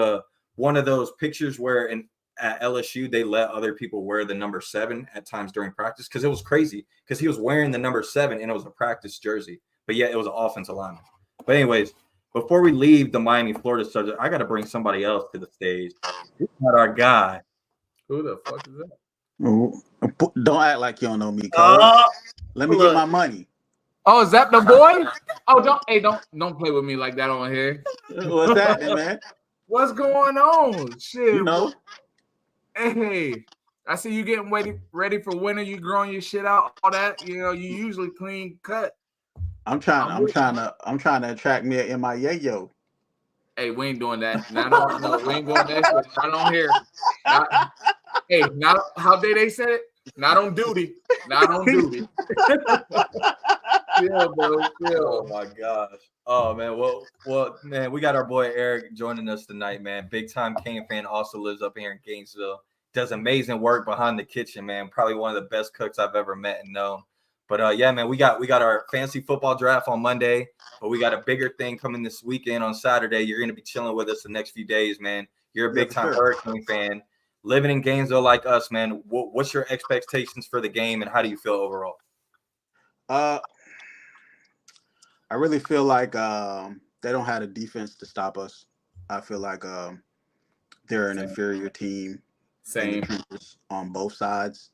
one of those pictures where at LSU they let other people wear the number 7 at times during practice, because it was crazy, because he was wearing the number 7 and it was a practice jersey. But yeah, it was an offensive lineman. But anyways, before we leave the Miami, Florida subject, I got to bring somebody else to the stage. This is not our guy.
Who the fuck is that?
Don't act like you don't know me, cuz. Let me get my money.
Oh, is that the boy? Oh, don't play with me like that on here.
What's that, man?
What's going on? Shit.
You know.
Hey, I see you getting ready for winter. You growing your shit out, all that. You know, you usually clean cut.
I'm trying to attract me an MIA-yo.
Hey, we ain't doing that. No, we ain't doing that shit. Not on here. Not how they said it. Not on duty. Not on duty. Yeah, bro. Yeah.
Oh my gosh. Oh man. Well, man, we got our boy Eric joining us tonight, man. Big time Kane fan, also lives up here in Gainesville. Does amazing work behind the kitchen, man. Probably one of the best cooks I've ever met and known. But yeah, man, we got our fantasy football draft on Monday, but we got a bigger thing coming this weekend on Saturday. You're gonna be chilling with us the next few days, man. You're a big time Hurricane fan, living in Gainesville like us, man. What's your expectations for the game, and how do you feel overall?
I really feel like they don't have a defense to stop us. I feel like they're an inferior team.
Same
on both sides.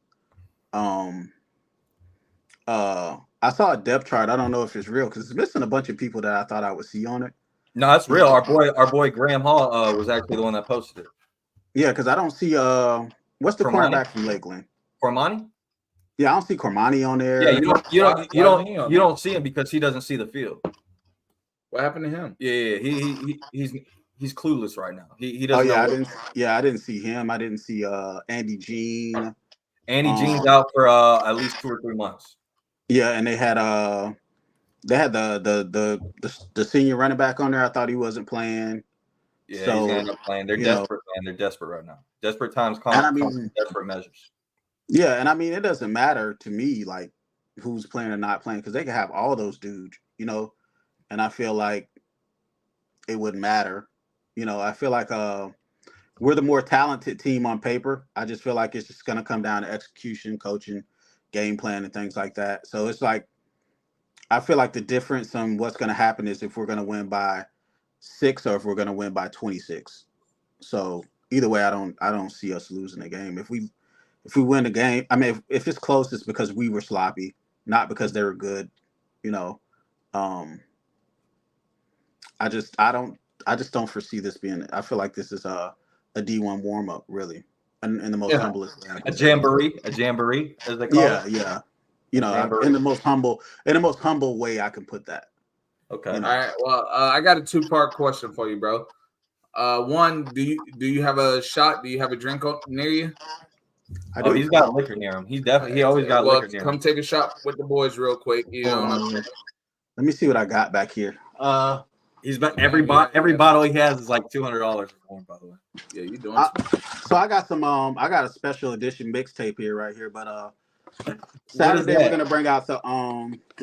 I saw a depth chart. I don't know if it's real because it's missing a bunch of people that I thought I would see on it.
No, that's real. Our boy Graham Hall was actually the one that posted it.
Yeah, because I don't see what's the cornerback from Lakeland?
Cormani?
Yeah, I don't see Cormani on there.
Yeah, you don't see him because he doesn't see the field.
What happened to him?
Yeah, he's clueless right now. He doesn't.
I didn't see him. I didn't see Andy Jean.
Andy Jean's out for at least 2 or 3 months.
Yeah, and they had the senior running back on there. I thought he wasn't playing.
Yeah, so, he's gonna end up playing. They're desperate, man. They're desperate right now. Desperate times call desperate measures.
Yeah, and I mean, it doesn't matter to me like who's playing or not playing, because they can have all those dudes, you know. And I feel like it wouldn't matter. You know, I feel like we're the more talented team on paper. I just feel like it's just gonna come down to execution, coaching, game plan, and things like that. So it's like I feel like the difference on what's gonna happen is if we're gonna win by 6 or if we're gonna win by 26. So either way, I don't see us losing the game. If we win the game, I mean, if it's close, it's because we were sloppy, not because they were good. You know, I just don't foresee this being. I feel like this is a D1 warm up, really, in the most humblest way.
A jamboree, as they call it.
Yeah. You know, in the most humble way I can put that.
Okay.
You know?
All right. Well, I got a 2-part question for you, bro. One, do you have a shot? Do you have a drink near you?
He's got liquor near him. He always got liquor near him.
Come take a shot with the boys real quick. You know,
let me see what I got back here.
He's about every bottle he has is like $200 for him, by the way.
Yeah, you doing
so I got some I got a special edition mixtape here right here, but Saturday we're gonna bring out the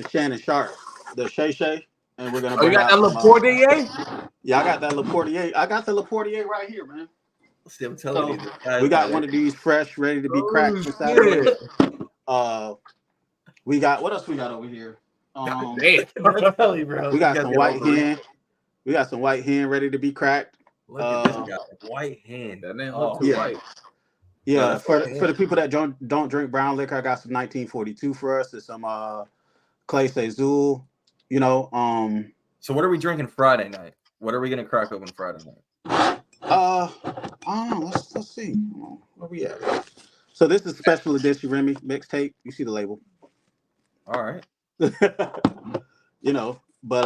Shannon Sharp, the Shay Shay, and we're gonna bring
out that Laportier?
Yeah, I got that Laportier. I got the Laportier right here, man.
I'm telling you,
we got one of these fresh, ready to be cracked for Saturday. We got what else we got over here?
I'm telling you, bro.
We got some white hen. We got some white hen ready to be cracked.
Look at this guy. White hen.
That didn't look too white.
Yeah, for the people that don't drink brown liquor, I got some 1942 for us. It's some Clay Sazul, you know.
So what are we drinking Friday night? What are we gonna crack open Friday night?
I don't know. Let's see. Where we at? So this is special edition Remy mixtape. You see the label.
All right.
You know, but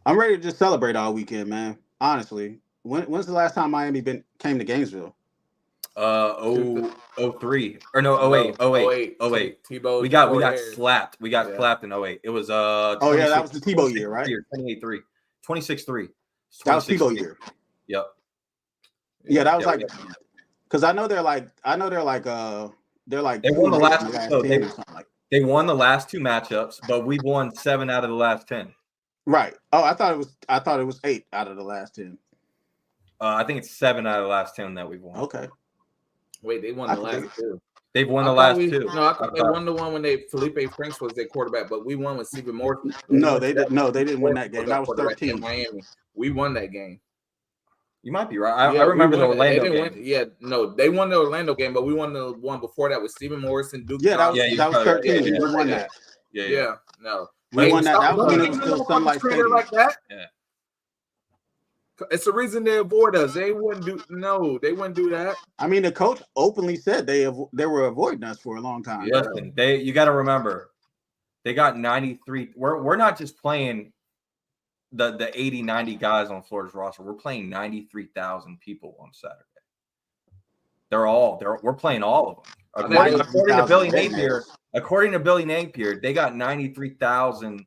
I'm ready to just celebrate all weekend, man. Honestly, when's the last time Miami came to Gainesville?
03 or no 08.
Tebow.
We got slapped. We got slapped in 08. It was
that was the Tebow year, right?
28-3. 26-3.
That was Tebow year.
Yep.
Yeah, that was
Yeah,
like because I know they're like
they
2
won the
in
last.
the last
So
10 or something like.
they won the last 2 matchups, but we've won 7 out of the last 10.
Right. Oh, I thought it was 8 out of the last 10.
I think it's 7 out of the last 10 that we've won.
Okay.
Wait, they won the last 2.
They've won the last 2.
No, I thought they won the one when Felipe Franks was their quarterback, but we won with Stephen Morris.
No, they didn't. No, they didn't win that game. That was 13.
Miami. We won that game.
You might be right. I remember the Orlando game.
They won the Orlando game, but we won the one before that with Stephen Morris and Duke.
Yeah, that was 13.
Yeah,
we won that.
Yeah. No,
we won that. That was when it was still Sunlight Stadium.
Like that.
Yeah.
It's the reason they avoid us. They wouldn't do that.
I mean, the coach openly said they were avoiding us for a long time.
Yeah. Listen, you got to remember, they got 93. We're not just playing the 80, 90 guys on Florida's roster. We're playing 93,000 people on Saturday. We're playing all of them. According to Billy Napier, they got 93,000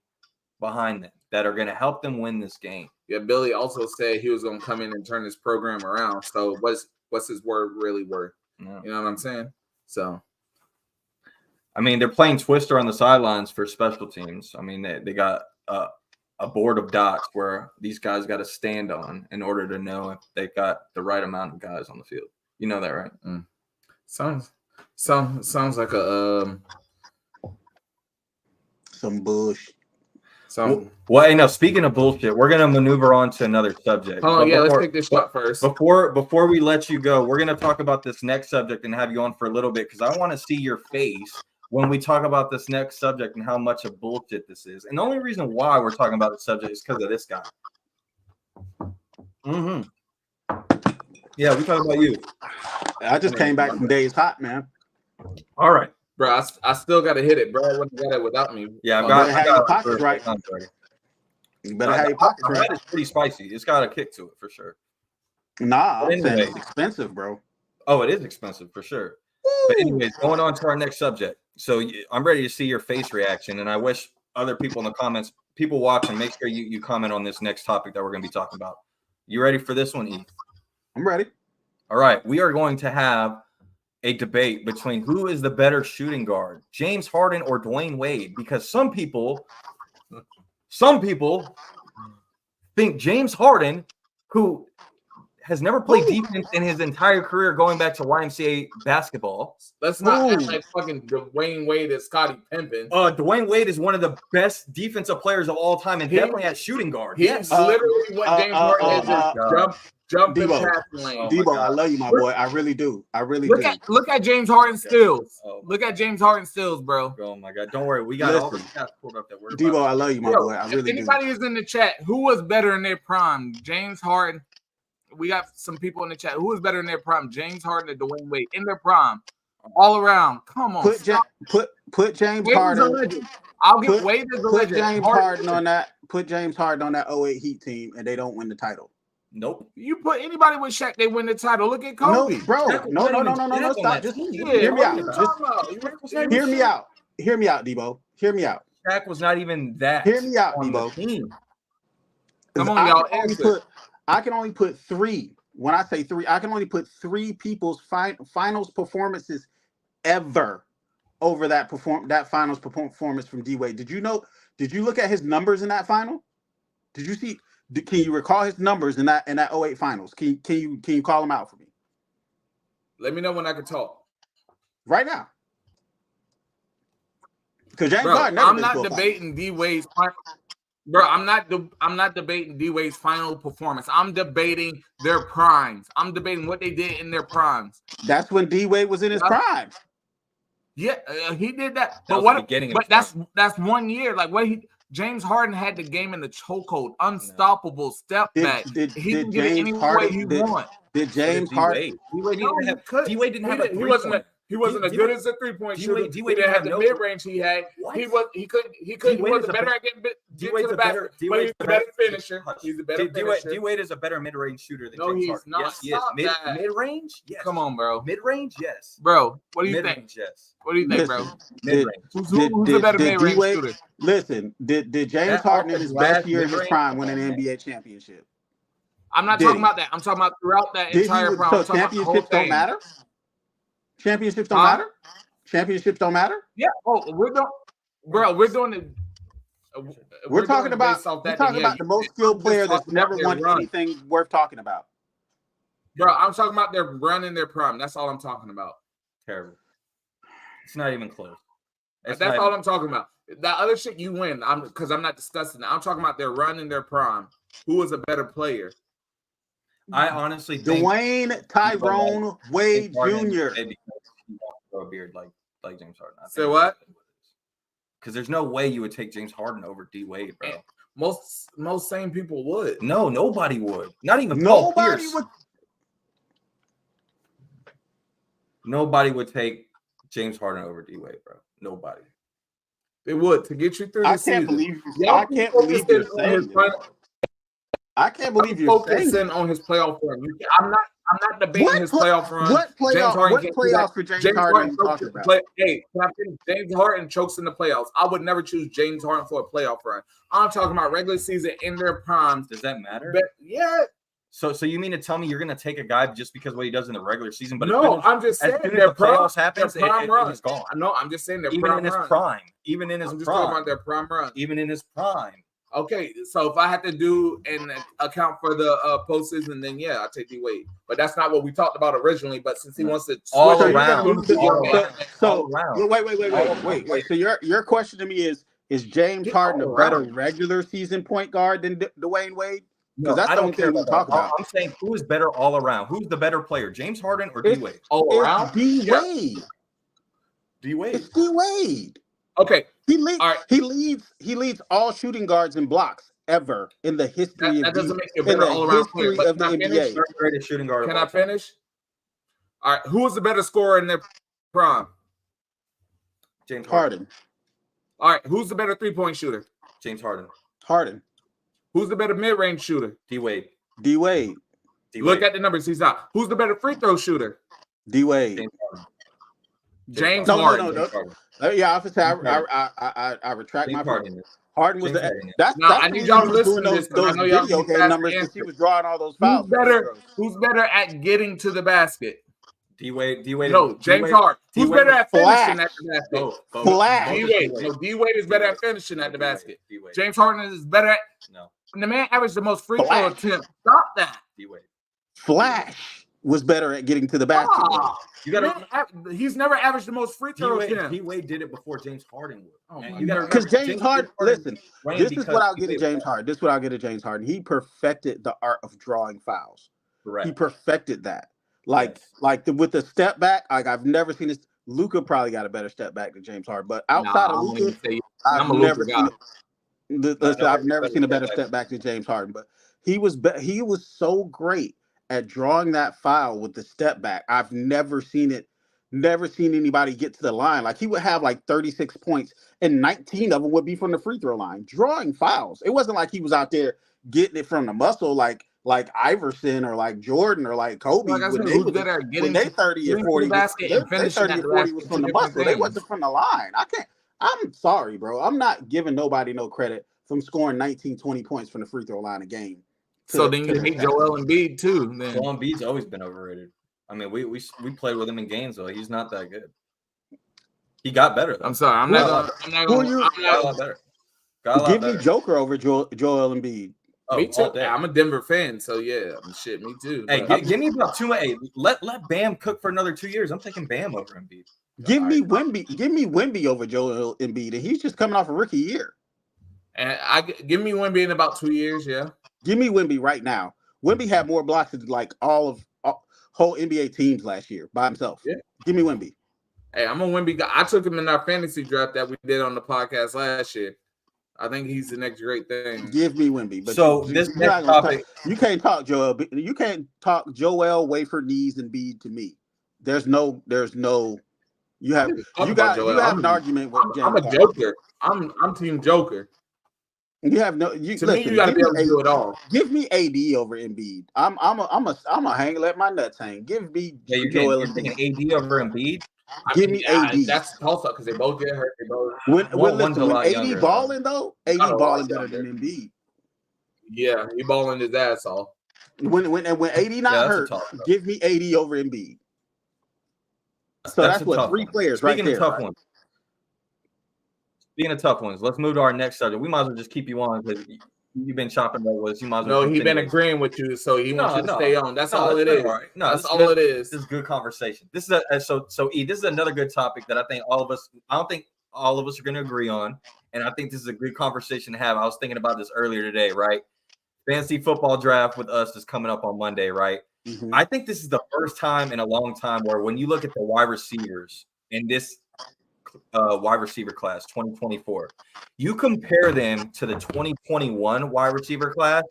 behind them that are going to help them win this game.
Yeah, Billy also said he was going to come in and turn this program around. So what's his word really worth?
Yeah.
You know what I'm saying? So,
I mean, they're playing Twister on the sidelines for special teams. I mean, they got a board of dots where these guys got to stand on in order to know if they got the right amount of guys on the field. You know that, right?
Sounds like a
some bullshit.
Well, speaking of bullshit, we're gonna maneuver on to another subject.
Let's take this shot first.
Before we let you go, we're gonna talk about this next subject and have you on for a little bit because I want to see your face when we talk about this next subject and how much of bullshit this is. And the only reason why we're talking about the subject is because of this guy. Yeah, we talking about you.
I just came back from Days Hot, man.
All right.
Bro, I still got to hit it, bro. I wouldn't got it without me.
Yeah,
you better have your pockets right. You better have your pockets right.
That is pretty spicy. It's got a kick to it for sure.
Nah, I'm saying it's expensive, bro.
Oh, it is expensive for sure. Woo! But anyways, going on to our next subject. So I'm ready to see your face reaction, and I wish other people in the comments, people watching, make sure you comment on this next topic that we're going to be talking about. You ready for this one, E?
I'm ready.
All right. We are going to have a debate between who is the better shooting guard, James Harden or Dwayne Wade, because some people think James Harden, who has never played defense in his entire career going back to YMCA basketball.
Let's not act like fucking Dwayne Wade is Scottie Pippen.
Dwayne Wade is one of the best defensive players of all time and definitely at shooting guard.
He's literally what James Harden is. Jump in pass lane.
Debo, I love you, my boy. I really do.
Look at James Harden steals. Look at James Harden steals, bro.
Oh my God! Don't worry, we got all the stats pulled up that we're.
Debo, I love you, my boy. I really do.
Anybody who's in the chat, who was better in their prime, James Harden? We got some people in the chat. Who was better in their prime, James Harden or Dwayne Wade? In their prime, all around. Come on,
put James Harden.
I'll give Wade as a legend.
Put James Harden on that. Put James Harden on that 08 Heat team, and they don't win the title.
Nope.
You put anybody with Shaq, they win the title. Look at Kobe.
No, bro. No. Stop. Just hear me out. Hear me out. Hear me out, Debo. Hear me out.
Shaq was not even that.
Hear me out, Debo.
Come on, y'all.
I can only put 3. When I say 3, I can only put 3 people's finals performances ever over that finals performance from D Wade. Did you look at his numbers in that final? Did you see? Can you recall his numbers in that 08 finals? Can you call them out for me?
Let me know when I can talk.
Right now. Because James Harden never
I'm not debating D Wade's final. Bro, I'm not debating D Wade's final performance. I'm debating their primes. I'm debating what they did in their primes.
That's when D Wade was in his prime.
Yeah, he did that. But that's 1 year. Like James Harden had the game in the chokehold, unstoppable step back. He can get it any way he wants.
Did James Harden?
D-Wade didn't have a
He wasn't as good as a 3-point shooter. He didn't have the mid range he had. He wasn't better at getting to the basket. But he's a better finisher. He's a better finisher.
D-Wade is a better mid range shooter than
James
Harden.
No, he's not.
Yes, he is. Mid range? Yes.
Come on, bro.
Mid range? Yes.
Bro, what do you think?
Mid-range, yes.
What do you think, bro?
Mid range.
Who's a better mid range shooter?
Listen, did James Harden in his best year of his prime win an NBA championship?
I'm not
Did
talking
he?
about that. I'm talking about throughout that
Did
entire
he?
prime.
So
I'm talking about the whole
championships don't
thing.
matter. Championships don't
Huh?
matter. Championships don't matter.
Yeah. Oh, we're doing, bro. We're doing it.
We're talking
doing it
about
based off
we're
that.
talking
Then, yeah,
about the most
I'm
skilled
just
player that's
talking about
never
their
won
run.
anything worth talking about.
Bro, I'm talking about their run in their prime. That's all I'm talking about.
Terrible. It's not even close.
That's all I'm talking about. That other shit you win. Because I'm not discussing it. I'm talking about their run in their prime. Who is a better player?
I honestly think
Dwayne Tyrone Wade Jr.
Because he wants to grow a beard like James Harden.
Say what?
Because there's no way you would take James Harden over D Wade, bro.
Most sane people would.
No, nobody would. Not even Paul
Nobody
Pierce.
would.
Nobody would take James Harden over D Wade, bro. Nobody.
They would to get you through the
I
season.
can't believe you're saying that. I can't believe you're saying
focusing on his playoff run. I'm not debating his playoff run.
What playoffs for James Harden are you talking about?
Hey, James Harden chokes in the playoffs. I would never choose James Harden for a playoff run. I'm talking about regular season in their primes.
Does that matter?
But, yeah.
So you mean to tell me you're going to take a guy just because of what he does in the regular season? But
no, I'm just saying
their playoffs happens,
their prime run.
It's gone.
No, I'm just saying their
even
prime
in his
run.
prime. Even in his
I'm just
prime.
talking about their prime run.
Even in his prime.
Okay, so if I had to do and account for the postseason, then yeah, I'll take D Wade. But that's not what we talked about originally. But since he wants to
all
switch
around.
Wait. So your question to me is James Harden a better regular season point guard than Dwayne Wade? Because that's
I
the
don't
only
care
thing we talk about.
I'm saying who is better all around? Who's the better player, James Harden or D Wade?
All around?
D Wade.
D Wade.
It's D Wade.
Okay.
He leads all shooting guards in blocks ever in the history
that
of
doesn't make you a better all-around player. But
of the NBA.
Third greatest shooting guard.
Can I finish? All right. Who is the better scorer in their prime?
James
Harden.
All right. Who's the better three-point shooter?
James Harden.
Harden.
Who's the better mid-range shooter?
D Wade.
D Wade.
Look at the numbers he's out. Who's the better free throw shooter?
D Wade.
James Harden.
No. Yeah, I retract my point. Harden was that's
I need y'all to listen to this.
Those video game numbers because he was drawing all those fouls.
Who's better at getting to the basket?
D Wade.
No, James Harden. Who's better at finishing at the basket?
Flash.
D Wade. No, D Wade is better at finishing at the basket. James Harden is better at.
No.
The man averaged the most free throw attempts. Stop that.
D Wade.
Flash was better at getting to the basket.
He's never averaged the most free throw attempts.
D Wade did it before James Harden would.
Because James Harden, listen, this is what I'll get at James Harden. He perfected the art of drawing fouls.
Correct.
He perfected that. With the step back, I've never seen this. Luka probably got a better step back than James Harden, but outside of Luka, I've never seen a better step back than James Harden. But he was so great at drawing that foul with the step back. I've never seen anybody get to the line. Like he would have like 36 points and 19 of them would be from the free throw line, drawing fouls. It wasn't like he was out there getting it from the muscle like Iverson or like Jordan or like Kobe. When they 30 and 40 basket and 30 and 40 was from the muscle. They wasn't from the line. I'm sorry, bro. I'm not giving nobody no credit from scoring 19, 20 points from the free throw line a game.
So then you hate Joel Embiid too.
Joel Embiid's always been overrated. I mean, we played with him in games though. He's not that good. He got better though.
I'm sorry. I'm not
got better.
Give me Joker over Joel Embiid.
Me too. I'm a Denver fan, so yeah, shit, me too.
Hey, give me about 2. Hey, let Bam cook for another 2 years. I'm taking Bam over Embiid.
Give me Wemby over Joel Embiid, and he's just coming off a rookie year.
And give me Wemby in about 2 years, yeah.
Give me Wemby right now. Wemby had more blocks than like all whole NBA teams last year by himself. Yeah. Give me Wemby.
Hey, I'm a Wemby guy. I took him in our fantasy draft that we did on the podcast last year. I think he's the next great thing.
Give me Wemby. But
so this next topic,
you can't talk Joel. You can't talk Joel, Wafer, Knees, and Embiid to me. There's no. You have an argument with.
I'm a Joker. I'm Team Joker.
You have no. You
got to be able to do it all.
Give me AD over Embiid. I'm a hang. Let my nuts hang. Give me
Joel Embiid. AD over Embiid.
Give me AD.
That's toss up because they both get hurt. They both.
When AD balling though, AD balling better than Embiid.
Yeah, he balling his ass off.
When AD not
that's a
hurt,
tough one.
give me AD over Embiid. So that's
a
what
tough
3
one.
players
Speaking
right
of
there.
tough ones. Speaking of tough ones, let's move to our next subject. We might as well just keep you on because you've been chopping that with us. You might as well.
No, he's been agreeing with you, so he wants you to stay on. That's all it is.
Right. No,
that's all it is.
This is good conversation. This is this is another good topic that I think I don't think all of us are going to agree on, and I think this is a good conversation to have. I was thinking about this earlier today, right? Fantasy football draft with us is coming up on Monday, right?
Mm-hmm.
I think this is the first time in a long time where when you look at the wide receivers in this wide receiver class 2024, you compare them to the 2021 wide receiver class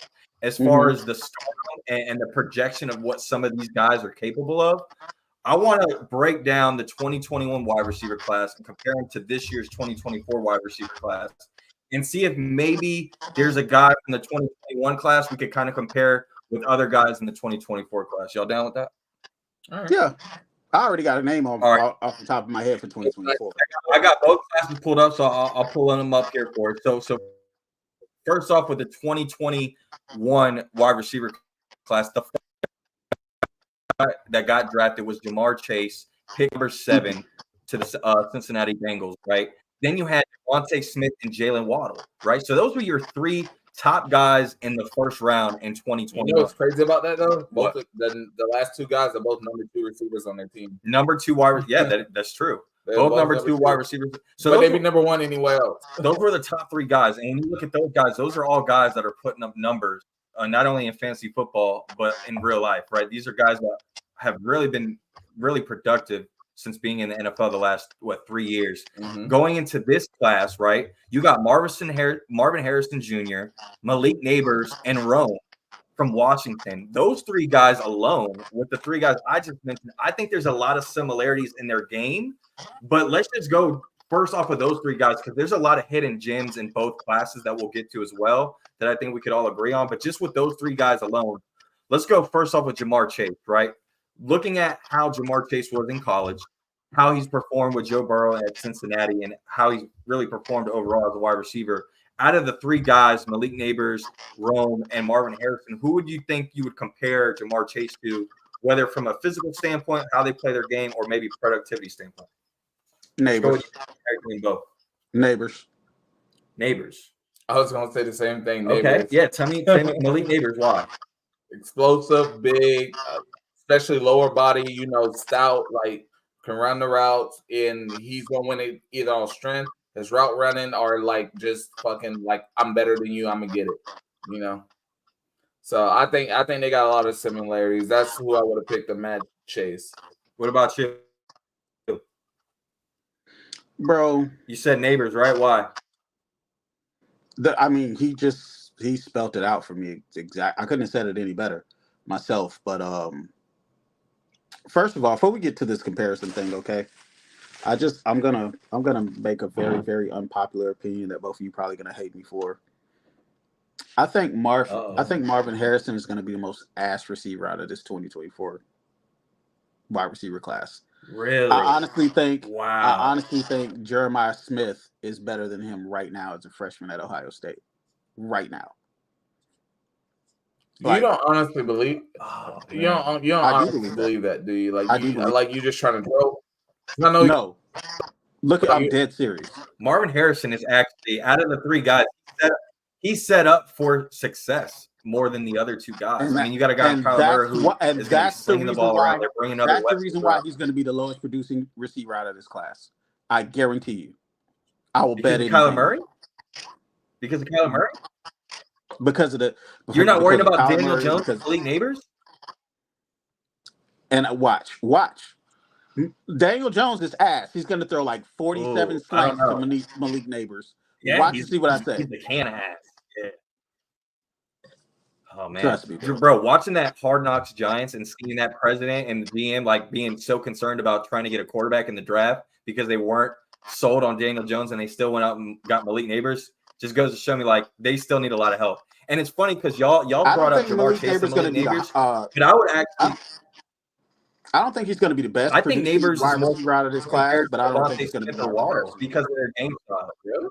as far as the stardom and the projection of what some of these guys are capable of. I want to break down the 2021 wide receiver class and compare them to this year's 2024 wide receiver class and see if maybe there's a guy from the 2021 class we could kind of compare with other guys in the 2024 class. Y'all down with that?
All right. Yeah. I already got a name off the top of my head for 2024.
I got both classes pulled up, so I'll pull them up here for it. So first off, with the 2021 wide receiver class, the that got drafted was Jamar Chase, pick number 7 to the Cincinnati Bengals, right? Then you had Devontae Smith and Jalen Waddle, right? So those were your 3 top guys in the first round in 2020.
You know what's crazy about that though? Both the last 2 guys are both number 2 receivers on their team.
Number 2 wide, that's true. Both number 2 wide receivers.
So but they be number 1 anywhere else.
Those were the top 3 guys, and when you look at those guys, those are all guys that are putting up numbers, not only in fantasy football but in real life, right? These are guys that have really been really productive since being in the NFL the last 3 years. Mm-hmm. Going into this class, right? You got Marvin Harrison Jr., Malik Neighbors, and Rome from Washington. Those 3 guys alone, with the 3 guys I just mentioned, I think there's a lot of similarities in their game. But let's just go first off with those 3 guys because there's a lot of hidden gems in both classes that we'll get to as well that I think we could all agree on. But just with those 3 guys alone, let's go first off with Jamar Chase, right? Looking at how Jamar Chase was in college, how he's performed with Joe Burrow at Cincinnati, and how he's really performed overall as a wide receiver. Out of the 3 guys, Malik Neighbors, Rome, and Marvin Harrison, who would you think you would compare Jamar Chase to, whether from a physical standpoint, how they play their game, or maybe productivity standpoint?
Neighbors.
Neighbors.
I was going to say the same thing.
Neighbors. Okay, yeah. Tell me Malik Neighbors, why?
Explosive, big, especially lower body, stout, like can run the routes, and he's going to win it either on strength, his route running, or like just fucking like I'm better than you, I'm gonna get it, So I think they got a lot of similarities. That's who I would have picked to match Chase.
What about you,
bro?
You said Neighbors, right? Why?
He spelt it out for me. Exact. I couldn't have said it any better myself. But first of all, before we get to this comparison thing, okay, I'm gonna make a very, very unpopular opinion that both of you probably gonna hate me for. I think Marvin Harrison is gonna be the most ass receiver out of this 2024 wide receiver class.
Really?
I honestly think
Wow.
Jeremiah Smith is better than him right now as a freshman at Ohio State. Right now.
You don't honestly believe? You don't honestly believe that, do you? Like you just trying to throw?
No. I'm dead serious.
Marvin Harrison is actually, out of the 3 guys, he's set up for success more than the other 2 guys. You got a guy like Kyler Murray who is going to be slinging the ball around. They're bringing other weapons.
That's the reason why he's going to be the lowest producing receiver out of this class. I guarantee you. I will bet it.
Kyler Murray? Because of Kyler Murray? You're not worried about Daniel Jones and Malik Neighbors?
And watch. Daniel Jones is ass. He's going to throw like 47 slants to Malik Neighbors.
Yeah,
watch and see what I say.
He's the can of ass. Yeah. Oh man,
trust me,
bro. Watching that Hard Knocks Giants and seeing that president and the GM like being so concerned about trying to get a quarterback in the draft because they weren't sold on Daniel Jones and they still went out and got Malik Neighbors just goes to show me like they still need a lot of help. And it's funny because y'all brought up Jamar Chase and Malik Neighbors, but I would actually.
I don't think he's going to be the best.
I think Neighbors is
more out of this class, but I don't think he's going to be the worst
because of their game style. Really?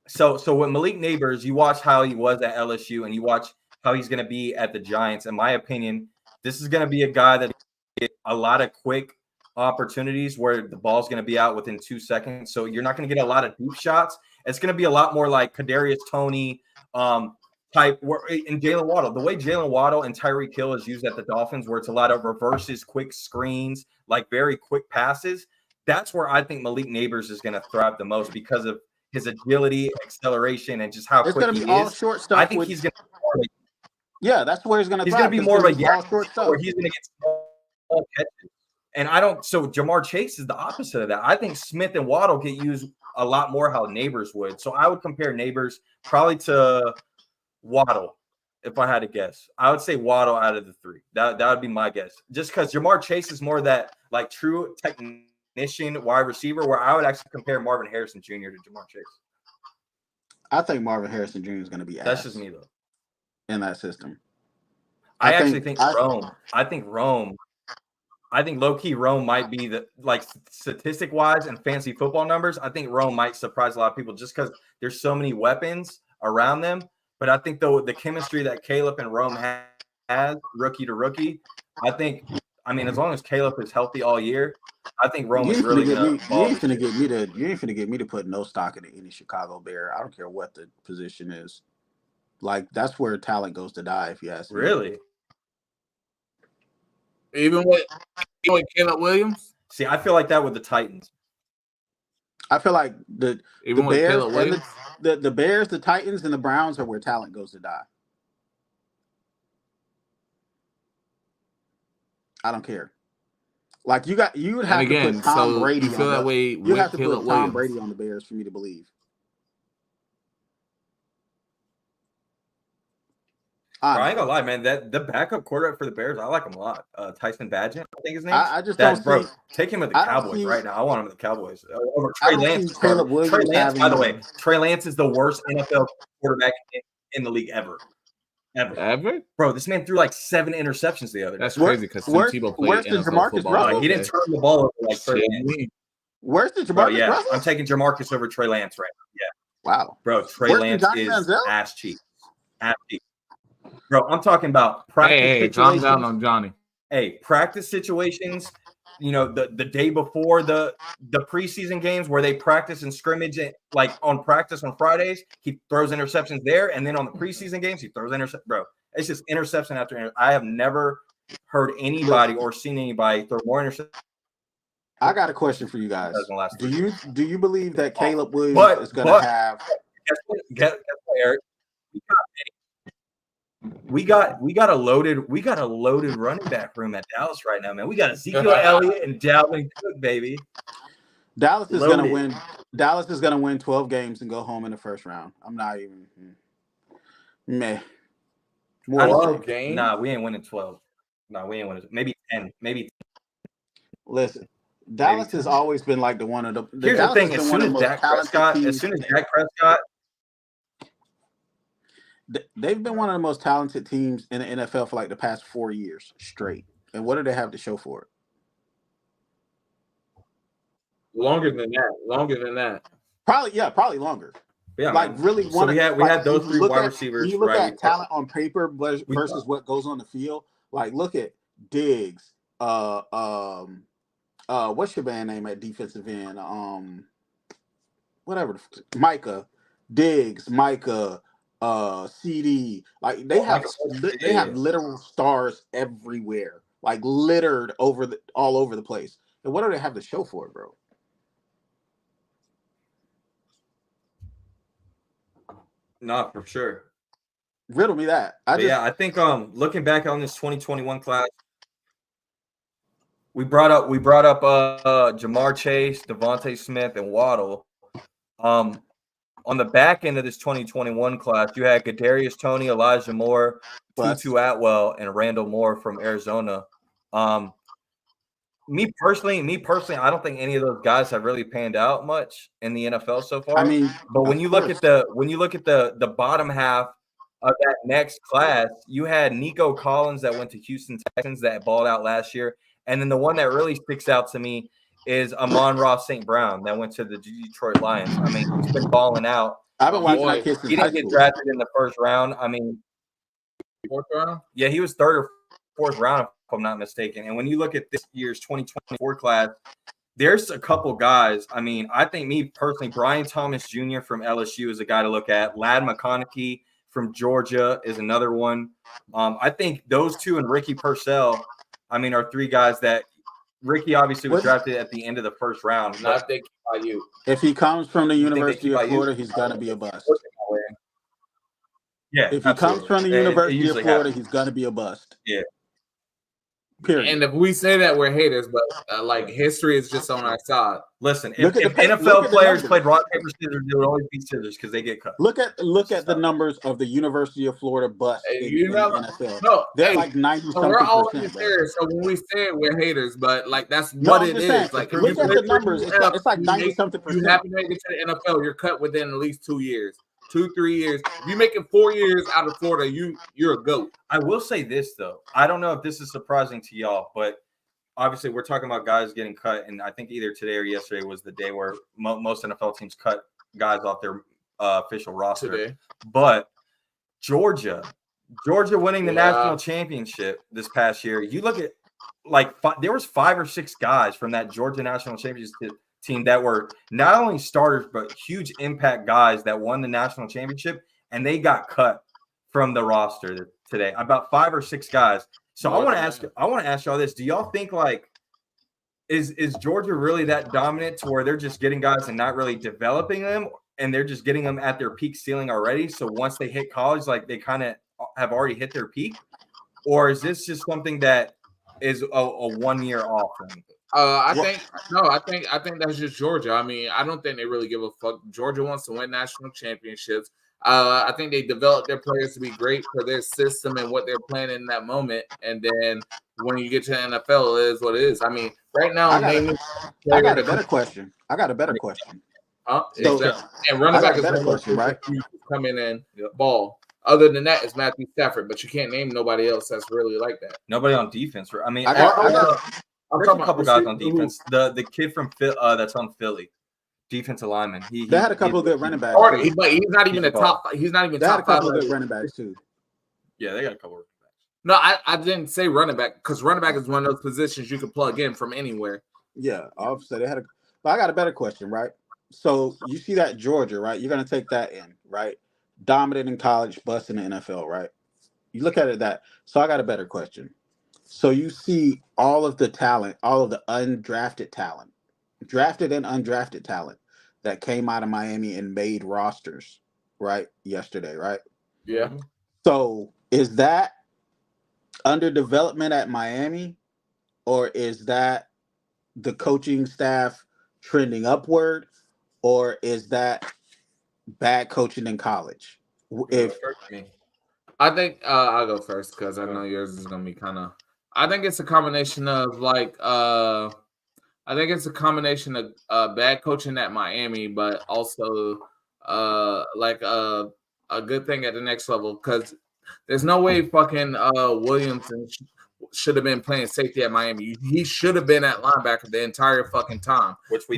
So with Malik Neighbors, you watch how he was at LSU, and you watch how he's going to be at the Giants. In my opinion, this is going to be a guy that gets a lot of quick opportunities where the ball's going to be out within 2 seconds. So you're not going to get a lot of deep shots. It's going to be a lot more like Kadarius Toney type in Jalen Waddle. The way Jalen Waddle and Tyreek Hill is used at the Dolphins, where it's a lot of reverses, quick screens, like very quick passes. That's where I think Malik Neighbors is going to thrive the most because of his agility, acceleration, and just how
It's
quick
going to
he
be all
is.
short stuff.
I think he's going to.
Yeah, that's where he's going to.
He's going to be more of a
all short stuff.
where he's going to get small catches. And I don't. So Jamar Chase is the opposite of that. I think Smith and Waddle get used a lot more how Neighbors would. So I would compare Neighbors probably to Waddle. If I had to guess, I would say Waddle out of the three. That would be my guess. Just because Jamar Chase is more that like true technician wide receiver, where I would actually compare Marvin Harrison Jr. to Jamar Chase.
I think Marvin Harrison Jr. is going to be.
That's just me though.
In that system,
I actually think Rome. I think low-key Rome might be the like statistic wise and fancy football numbers. I think Rome might surprise a lot of people just because there's so many weapons around them. But I think the chemistry that Caleb and Rome has, rookie to rookie, I mean, as long as Caleb is healthy all year, I think Rome is really going to.
You ain't finna get me to put no stock into any Chicago Bear. I don't care what the position is. Like that's where talent goes to die. If you ask me.
Really?
Even with Caleb Williams?
See, I feel like that with the Titans.
I feel like the Bears
and
the Bears, the Titans, and the Browns are where talent goes to die. I don't care. Like you would have to put Tom Brady.
You feel that way?
You have to put Tom Brady on the Bears for me to believe.
Bro, I ain't gonna lie, man. That the backup quarterback for the Bears, I like him a lot. Tyson Bagent, I think his name.
I just don't see.
Take him with the Cowboys right now. I want him with the Cowboys over Trey Lance. Trey Lance, by the way, Trey Lance is the worst NFL quarterback in the league ever. Bro, this man threw like 7 interceptions the other day.
That's crazy because Tim Tebow played NFL football.
Like, he didn't turn the ball over like Trey Lance.
Where's the Jamarcus Russell?
I'm taking Jamarcus over Trey Lance right now. Yeah.
Wow.
Bro, Trey Lance is ass cheap. Bro, I'm talking about practice situations.
Calm down on Johnny.
Hey, practice situations, you know, the day before the preseason games where they practice and scrimmage it, like on practice on Fridays, he throws interceptions there. And then on the preseason games, he throws interceptions. Bro, it's just interception after interception. I have never heard anybody or seen anybody throw more interceptions.
I got a question for you guys. Do you believe that Caleb Williams is going to have?
Guess what, Eric? We got a loaded running back room at Dallas right now, man. We got Ezekiel Elliott and Dalvin Cook, baby.
Dallas is going to win. Dallas is going to win 12 games and go home in the first round. I'm not even. Meh.
12 games? Nah, we ain't winning 12. Nah, we ain't winning. Maybe 10. Maybe 10.
Listen, Dallas has always been like the one of the.
Here's the thing: as soon as Dak Prescott,
they've been one of the most talented teams in the NFL for like the past 4 years straight. And what do they have to show for it?
Longer than that.
Probably longer.
Yeah,
like really.
So we had those 3 wide receivers.
You look at talent on paper versus what goes on the field. Like look at Diggs. What's your band name at defensive end? Whatever. Micah, Diggs, CD, like they have literal stars everywhere, like littered all over the place. And what do they have to show for it, bro?
Not for sure.
Riddle me that.
I think looking back on this 2021 class, we brought up Jamar Chase, Devontae Smith, and Waddle. On the back end of this 2021 class, you had Kadarius Toney, Elijah Moore, Tutu Atwell, and Randall Moore from Arizona. Me personally, I don't think any of those guys have really panned out much in the NFL so far.
I mean,
but when you look at the bottom half of that next class, you had Nico Collins that went to Houston Texans that balled out last year, and then the one that really sticks out to me is Amon-Ra St. Brown that went to the Detroit Lions. I mean, he's been balling out.
I've been watching that kid since
he didn't get drafted in the first round. I mean,
fourth round.
Yeah, he was third or fourth round, if I'm not mistaken. And when you look at this year's 2024 class, there's a couple guys. I mean, I think me personally, Brian Thomas Jr. from LSU is a guy to look at. Ladd McConkey from Georgia is another one. I think those two and Ricky Purcell, I mean, are three guys that Ricky obviously was drafted at the end of the first round.
Not thinking about you.
If he comes from the
You think they
University
keep
of
IU?
Florida, he's gonna be a bust.
Yeah,
If he comes from the University of Florida, he's gonna be a bust.
Yeah.
Period.
And if we say that, we're haters, but like history is just on our side.
Listen, if
Look at the
NFL
look at the
players
numbers.
played rock, paper, scissors, they would always be scissors because they get cut.
Look at the numbers of the University of Florida bust in the NFL.
No,
They're like 90
so we're all
something percent.
serious. So when we say it, we're haters, but like that's
No,
what
I'm
it
just
is.
saying,
Like
look
if you
at
play
the
for
numbers.
the
It's like
NFL,
90 something
you
percent.
happen to make it to the NFL, you're cut within at least 2 years. 2-3 years. If you make it 4 years out of Florida, you're a GOAT.
I will say this though. I don't know if this is surprising to y'all, but obviously we're talking about guys getting cut, and I think either today or yesterday was the day where most NFL teams cut guys off their official roster.
Today.
But Georgia winning the national championship this past year. You look at there was 5 or 6 guys from that Georgia national championship team that were not only starters but huge impact guys that won the national championship, and they got cut from the roster today. About 5 or 6 guys. So I want to ask y'all this. Do y'all think is Georgia really that dominant to where they're just getting guys and not really developing them, and they're just getting them at their peak ceiling already? So once they hit college, like they kind of have already hit their peak, or is this just something that is a 1 year off thing?
I think that's just Georgia. I mean, I don't think they really give a fuck. Georgia wants to win national championships. I think they develop their players to be great for their system and what they're playing in that moment. And then when you get to the NFL, it is what it is. I mean, right now,
I got a better question.
And
So,
running back is
better question, right?
Coming in ball. Other than that, it's Matthew Stafford, but you can't name nobody else that's really like that.
Nobody on defense. I mean,
I'm
there's
talking
a couple
about
guys on defense. The kid from that's on Philly, defensive lineman.
They had a couple of good running backs.
But he's not even He's not even
They had a
top 5
couple of good running backs too.
Yeah, they got a couple of running backs.
No, I didn't say running back because running back is one of those positions you can plug in from anywhere.
Yeah, obviously they had but I got a better question, right? So you see that Georgia, right? You're gonna take that in, right? Dominant in college, busting the NFL, right? You look at it that. So I got a better question. So you see all of the talent, all of the undrafted talent, drafted and undrafted talent that came out of Miami and made rosters, right? Yesterday, right?
Yeah.
So is that under development at Miami, or is that the coaching staff trending upward, or is that bad coaching in college?
I think I'll go first because I know yours is gonna be kind of. I think it's a combination of bad coaching at Miami, but also a good thing at the next level because there's no way fucking Williamson should have been playing safety at Miami. He should have been at linebacker the entire fucking time.
We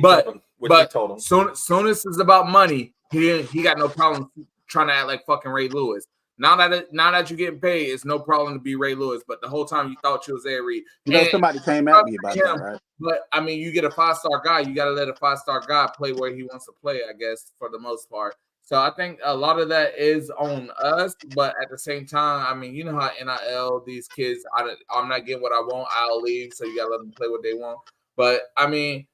told him.
Soon as it's about money, he got no problem trying to act like fucking Ray Lewis. Now that you're getting paid, it's no problem to be Ray Lewis. But the whole time you thought you was there, Reed.
Somebody came at me about that, right?
But I mean, you get a 5-star guy, you got to let a 5-star guy play where he wants to play, I guess, for the most part. So I think a lot of that is on us. But at the same time, I mean, you know how NIL, these kids, I'm not getting what I want, I'll leave. So you got to let them play what they want. But I mean,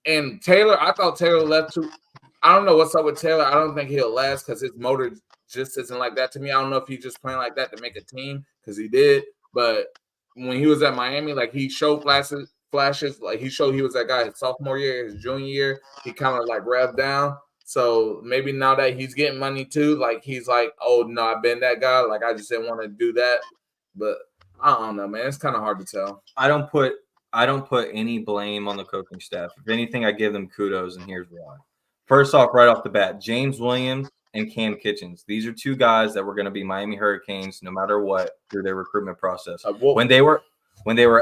and Taylor, I thought Taylor left too. I don't know what's up with Taylor. I don't think he'll last because his motor just isn't like that to me. I don't know if he's just playing like that to make a team because he did. But when he was at Miami, like he showed flashes. Like he showed he was that guy his sophomore year, his junior year. He kind of like revved down. So maybe now that he's getting money too, like he's like, oh no, I've been that guy. Like I just didn't want to do that. But I don't know, man. It's kind of hard to tell.
I don't put any blame on the coaching staff. If anything, I give them kudos, and here's why. First off, right off the bat, James Williams and Cam Kitchens. These are 2 guys that were going to be Miami Hurricanes no matter what through their recruitment process. When they were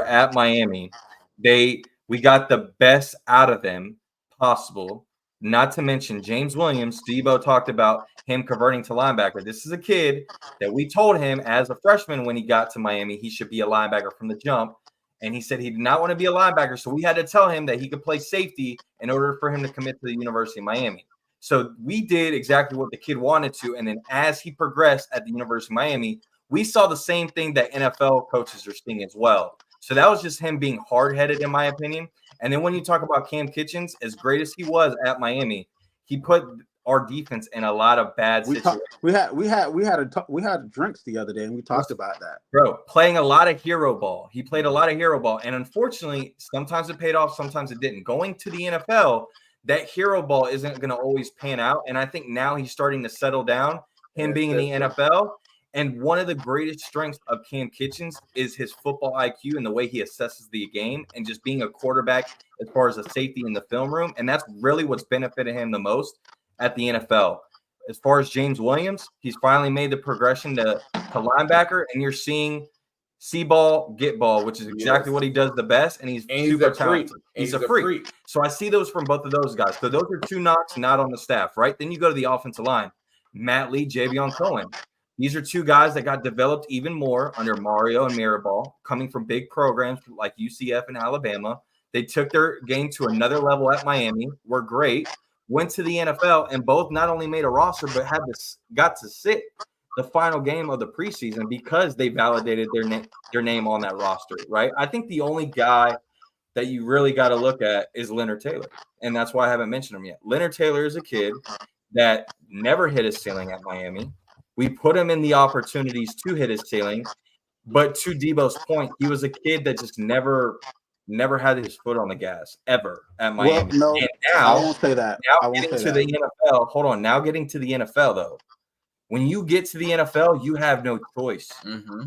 at Miami, we got the best out of them possible. Not to mention James Williams. Debo talked about him converting to linebacker. This is a kid that we told him as a freshman when he got to Miami he should be a linebacker from the jump. And he said he did not want to be a linebacker. So we had to tell him that he could play safety in order for him to commit to the University of Miami. So we did exactly what the kid wanted to. And then as he progressed at the University of Miami, we saw the same thing that NFL coaches are seeing as well. So that was just him being hard-headed, in my opinion. And then when you talk about Cam Kitchens, as great as he was at Miami, he put our defense in a lot of bad situations.
We had drinks the other day, and we talked about that.
Bro, playing a lot of hero ball. He played a lot of hero ball, and unfortunately, sometimes it paid off, sometimes it didn't. Going to the NFL, that hero ball isn't going to always pan out, and I think now he's starting to settle down. Him being in the NFL. And one of the greatest strengths of Cam Kitchens is his football IQ and the way he assesses the game and just being a quarterback as far as a safety in the film room. And that's really what's benefited him the most at the NFL. As far as James Williams, he's finally made the progression to linebacker, and you're seeing see ball, get ball, which is exactly what he does the best. And he's super talented. He's a freak. So I see those from both of those guys. So those are two knocks not on the staff, right? Then you go to the offensive line. Matt Lee, Javion Cohen. These are two guys that got developed even more under Mario and Mirabal, coming from big programs like UCF and Alabama. They took their game to another level at Miami, were great, went to the NFL, and both not only made a roster, but got to sit the final game of the preseason because they validated their name on that roster, right? I think the only guy that you really got to look at is Leonard Taylor, and that's why I haven't mentioned him yet. Leonard Taylor is a kid that never hit his ceiling at Miami. We put him in the opportunities to hit his ceiling, but to Debo's point, he was a kid that just never had his foot on the gas ever at Miami.
Well, no,
and now,
I won't say that.
Now getting to the NFL, hold on. Now getting to the NFL, though, when you get to the NFL, you have no choice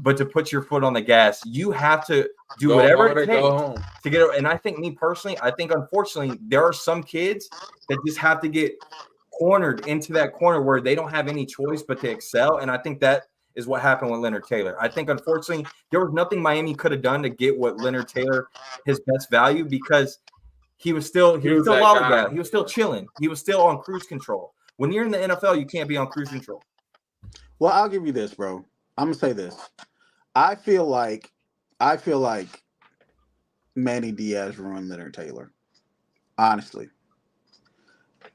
but to put your foot on the gas. You have to do whatever it takes to get it. And I think, me personally, unfortunately, there are some kids that just have to get cornered into that corner where they don't have any choice but to excel. And I think that is what happened with Leonard Taylor. I think, unfortunately, there was nothing Miami could have done to get what Leonard Taylor, his best value, because he was still lollygag. He was still chilling. He was still on cruise control. When you're in the NFL, you can't be on cruise control.
Well, I'll give you this, bro. I'm gonna say this. I feel like Manny Diaz ruined Leonard Taylor. Honestly.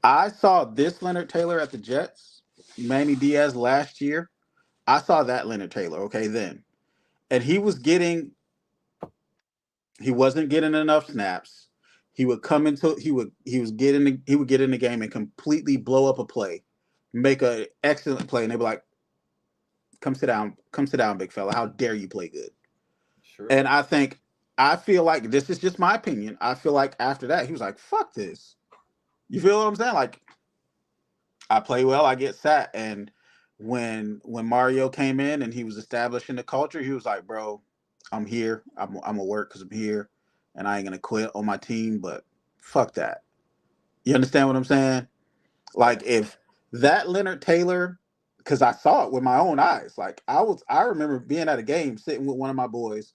I saw this Leonard Taylor at the Jets, Manny Diaz last year. I saw that Leonard Taylor, okay, then. And he wasn't getting enough snaps. He would come into he would get in the game and completely blow up a play, make an excellent play, and they'd be like, come sit down, big fella. How dare you play good? Sure. And I feel like, this is just my opinion. I feel like after that, he was like, fuck this. You feel what I'm saying? Like, I play well, I get sat. And when Mario came in and he was establishing the culture, he was like, bro, I'm here. I'm gonna work because I'm here, and I ain't gonna quit on my team. But fuck that. You understand what I'm saying? Like, if that Leonard Taylor, because I saw it with my own eyes. Like, I remember being at a game sitting with one of my boys,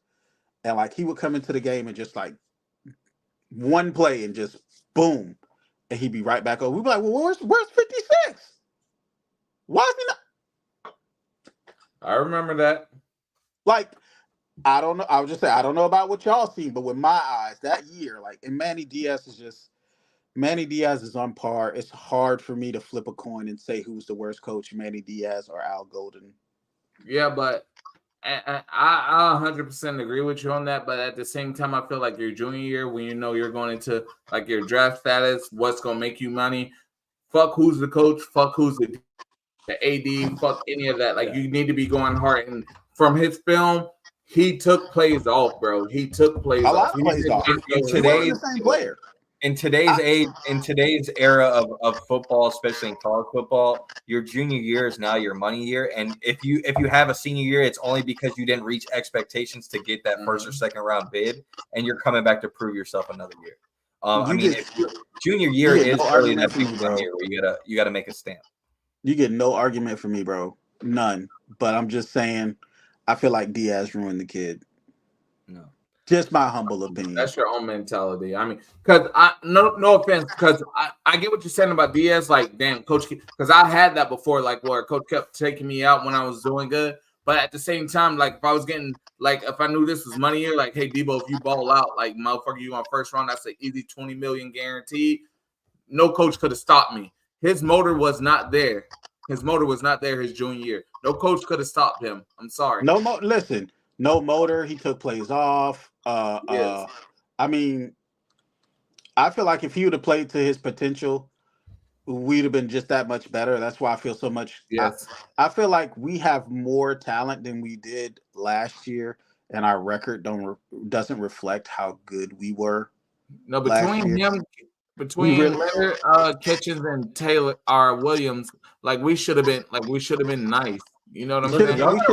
and like he would come into the game and just like one play and just boom. And he'd be right back over. We'd be like, well, where's 56? Why is he not?
I remember that.
Like, I don't know. I would just say, I don't know about what y'all seen, but with my eyes, that year, like, and Manny Diaz is on par. It's hard for me to flip a coin and say who's the worst coach, Manny Diaz or Al Golden.
Yeah, but I 100% agree with you on that, but at the same time, I feel like your junior year, when you know you're going into like your draft status, what's going to make you money, fuck who's the coach, fuck who's the AD, fuck any of that. Like, you need to be going hard. And from his film, he took plays off, bro. He took plays off.
A lot of plays off.
Today's the same player. In today's era of football, especially in college football, your junior year is now your money year. And if you have a senior year, it's only because you didn't reach expectations to get that first or second round bid, and you're coming back to prove yourself another year. If your junior year is really that big year where you gotta make a stamp.
You get no argument from me, bro. None. But I'm just saying, I feel like Diaz ruined the kid.
No.
Just my humble opinion.
That's your own mentality. I mean, because no offense, because I get what you're saying about Diaz. Like, damn, coach, because I had that before, like where coach kept taking me out when I was doing good. But at the same time, like if I was getting like if I knew this was money here, like, hey Debo, if you ball out, like motherfucker, you on first round, that's an easy 20 million guaranteed. No coach could have stopped me. His motor was not there. His motor was not there his junior year. No coach could have stopped him. I'm sorry.
Listen, no motor. He took plays off.
Yes.
I mean, I feel like if he would have played to his potential, we'd have been just that much better. That's why I feel so much.
Yes.
I feel like we have more talent than we did last year, and our record doesn't reflect how good we were.
No, between Kitchens and Taylor Williams, like we should have been nice. You know what I'm saying?
Y'all gotta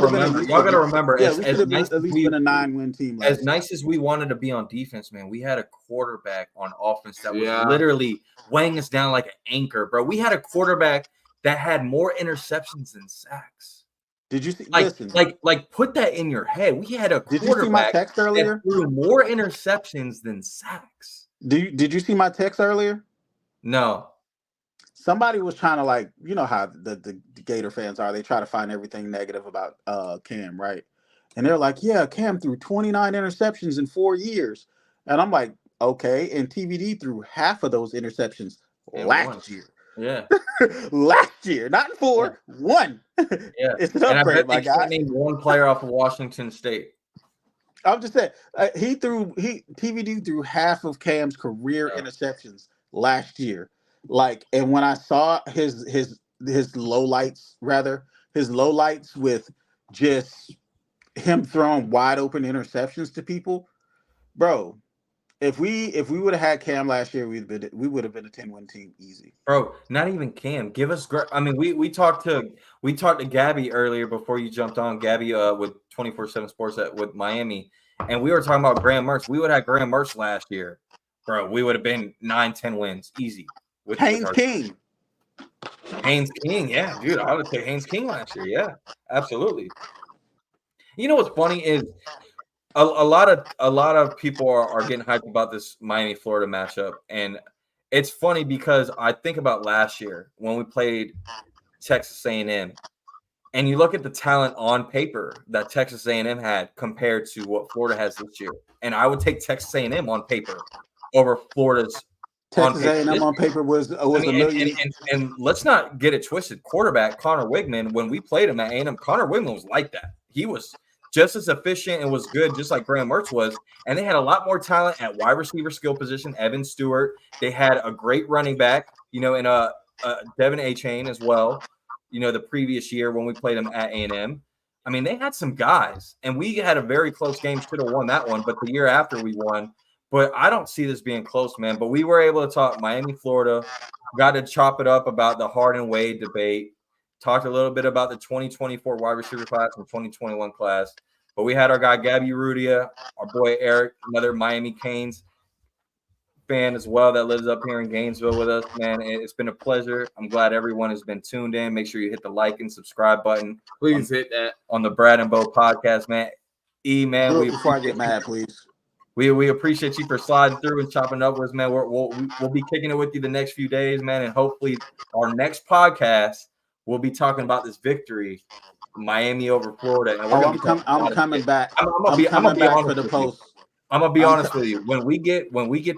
remember.
Yeah, we should have at least been a 9-win team.
As nice as we wanted to be on defense, man, we had a quarterback on offense that was literally weighing us down like an anchor, bro. We had a quarterback that had more interceptions than sacks.
Did you see?
Like put that in your head. We had a quarterback.
Did you see my text earlier?
That threw more interceptions than sacks.
Did you see my text earlier?
No.
Somebody was trying to, like, you know how the Gator fans are. They try to find everything negative about Cam, right? And they're like, yeah, Cam threw 29 interceptions in 4 years. And I'm like, okay. And TVD threw half of those interceptions last year.
Yeah.
Last year, not in 4, 1.
Yeah.
It's an upgrade, my guy.
Named one player off of Washington State.
I'm just saying, TVD threw half of Cam's career interceptions last year. Like, and when I saw his lowlights with just him throwing wide open interceptions to people, bro. If we would have had Cam last year, we would have been a 10-win team easy.
Bro, not even Cam. Give us I mean, we talked to Gaby earlier before you jumped on. Gaby with 24/7 Sports with Miami, and we were talking about Graham Mertz. We would have had Graham Mertz last year, bro. We would have been 9-10 wins easy.
Haynes King,
yeah, dude. I would say Haynes King last year. Yeah, absolutely. You know what's funny is a lot of people are getting hyped about this Miami Florida matchup, and it's funny because I think about last year when we played Texas A&M, and you look at the talent on paper that Texas A&M had compared to what Florida has this year, and I would take Texas A&M on paper over Florida's.
Texas A&M on paper was a million.
And let's not get it twisted. Quarterback Connor Wigman, when we played him at A&M, Connor Wigman was like that. He was just as efficient and was good, just like Graham Mertz was. And they had a lot more talent at wide receiver skill position. Evan Stewart. They had a great running back, in Devin A-Chain as well. The previous year when we played them at A&M. I mean, they had some guys, and we had a very close game. Should have won that one, but the year after we won. But I don't see this being close, man. But we were able to talk Miami, Florida, got to chop it up about the Harden Wade debate, talked a little bit about the 2024 wide receiver class and 2021 class. But we had our guy, Gaby Urrutia, our boy Eric, another Miami Canes fan as well that lives up here in Gainesville with us, man. It's been a pleasure. I'm glad everyone has been tuned in. Make sure you hit the like and subscribe button.
Please hit that
on the Brad and Bo podcast, man. Man,
before I get mad, please.
We appreciate you for sliding through and chopping up with us, man. We'll be kicking it with you the next few days, man, and hopefully our next podcast we'll be talking about this victory, Miami over Florida. And
I'm coming back.
I'm gonna be honest for the post. I'm gonna be honest with you. When we get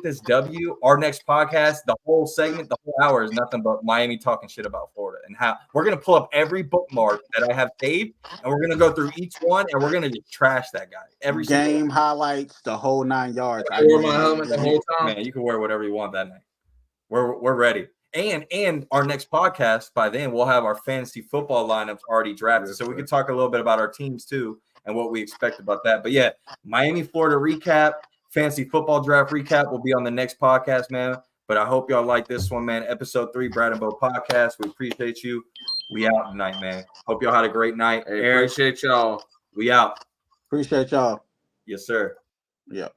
this W, our next podcast, the whole segment, the whole hour is nothing but Miami talking shit about Florida and how we're gonna pull up every bookmark that I have saved, and we're gonna go through each one, and we're gonna just trash that guy. Every
game highlights, the whole 9 yards.
I wore my helmet the whole time.
Man, you can wear whatever you want that night. We're ready. And our next podcast, by then, we'll have our fantasy football lineups already drafted, so we can talk a little bit about our teams too and what we expect about that. But yeah, Miami, Florida recap, fantasy football draft recap will be on the next podcast, man. But I hope y'all like this one, man. Episode 3, Brad and Bo podcast. We appreciate you. We out tonight, man. Hope y'all had a great night.
Hey, appreciate y'all.
We out.
Appreciate y'all.
Yes, sir.
Yeah.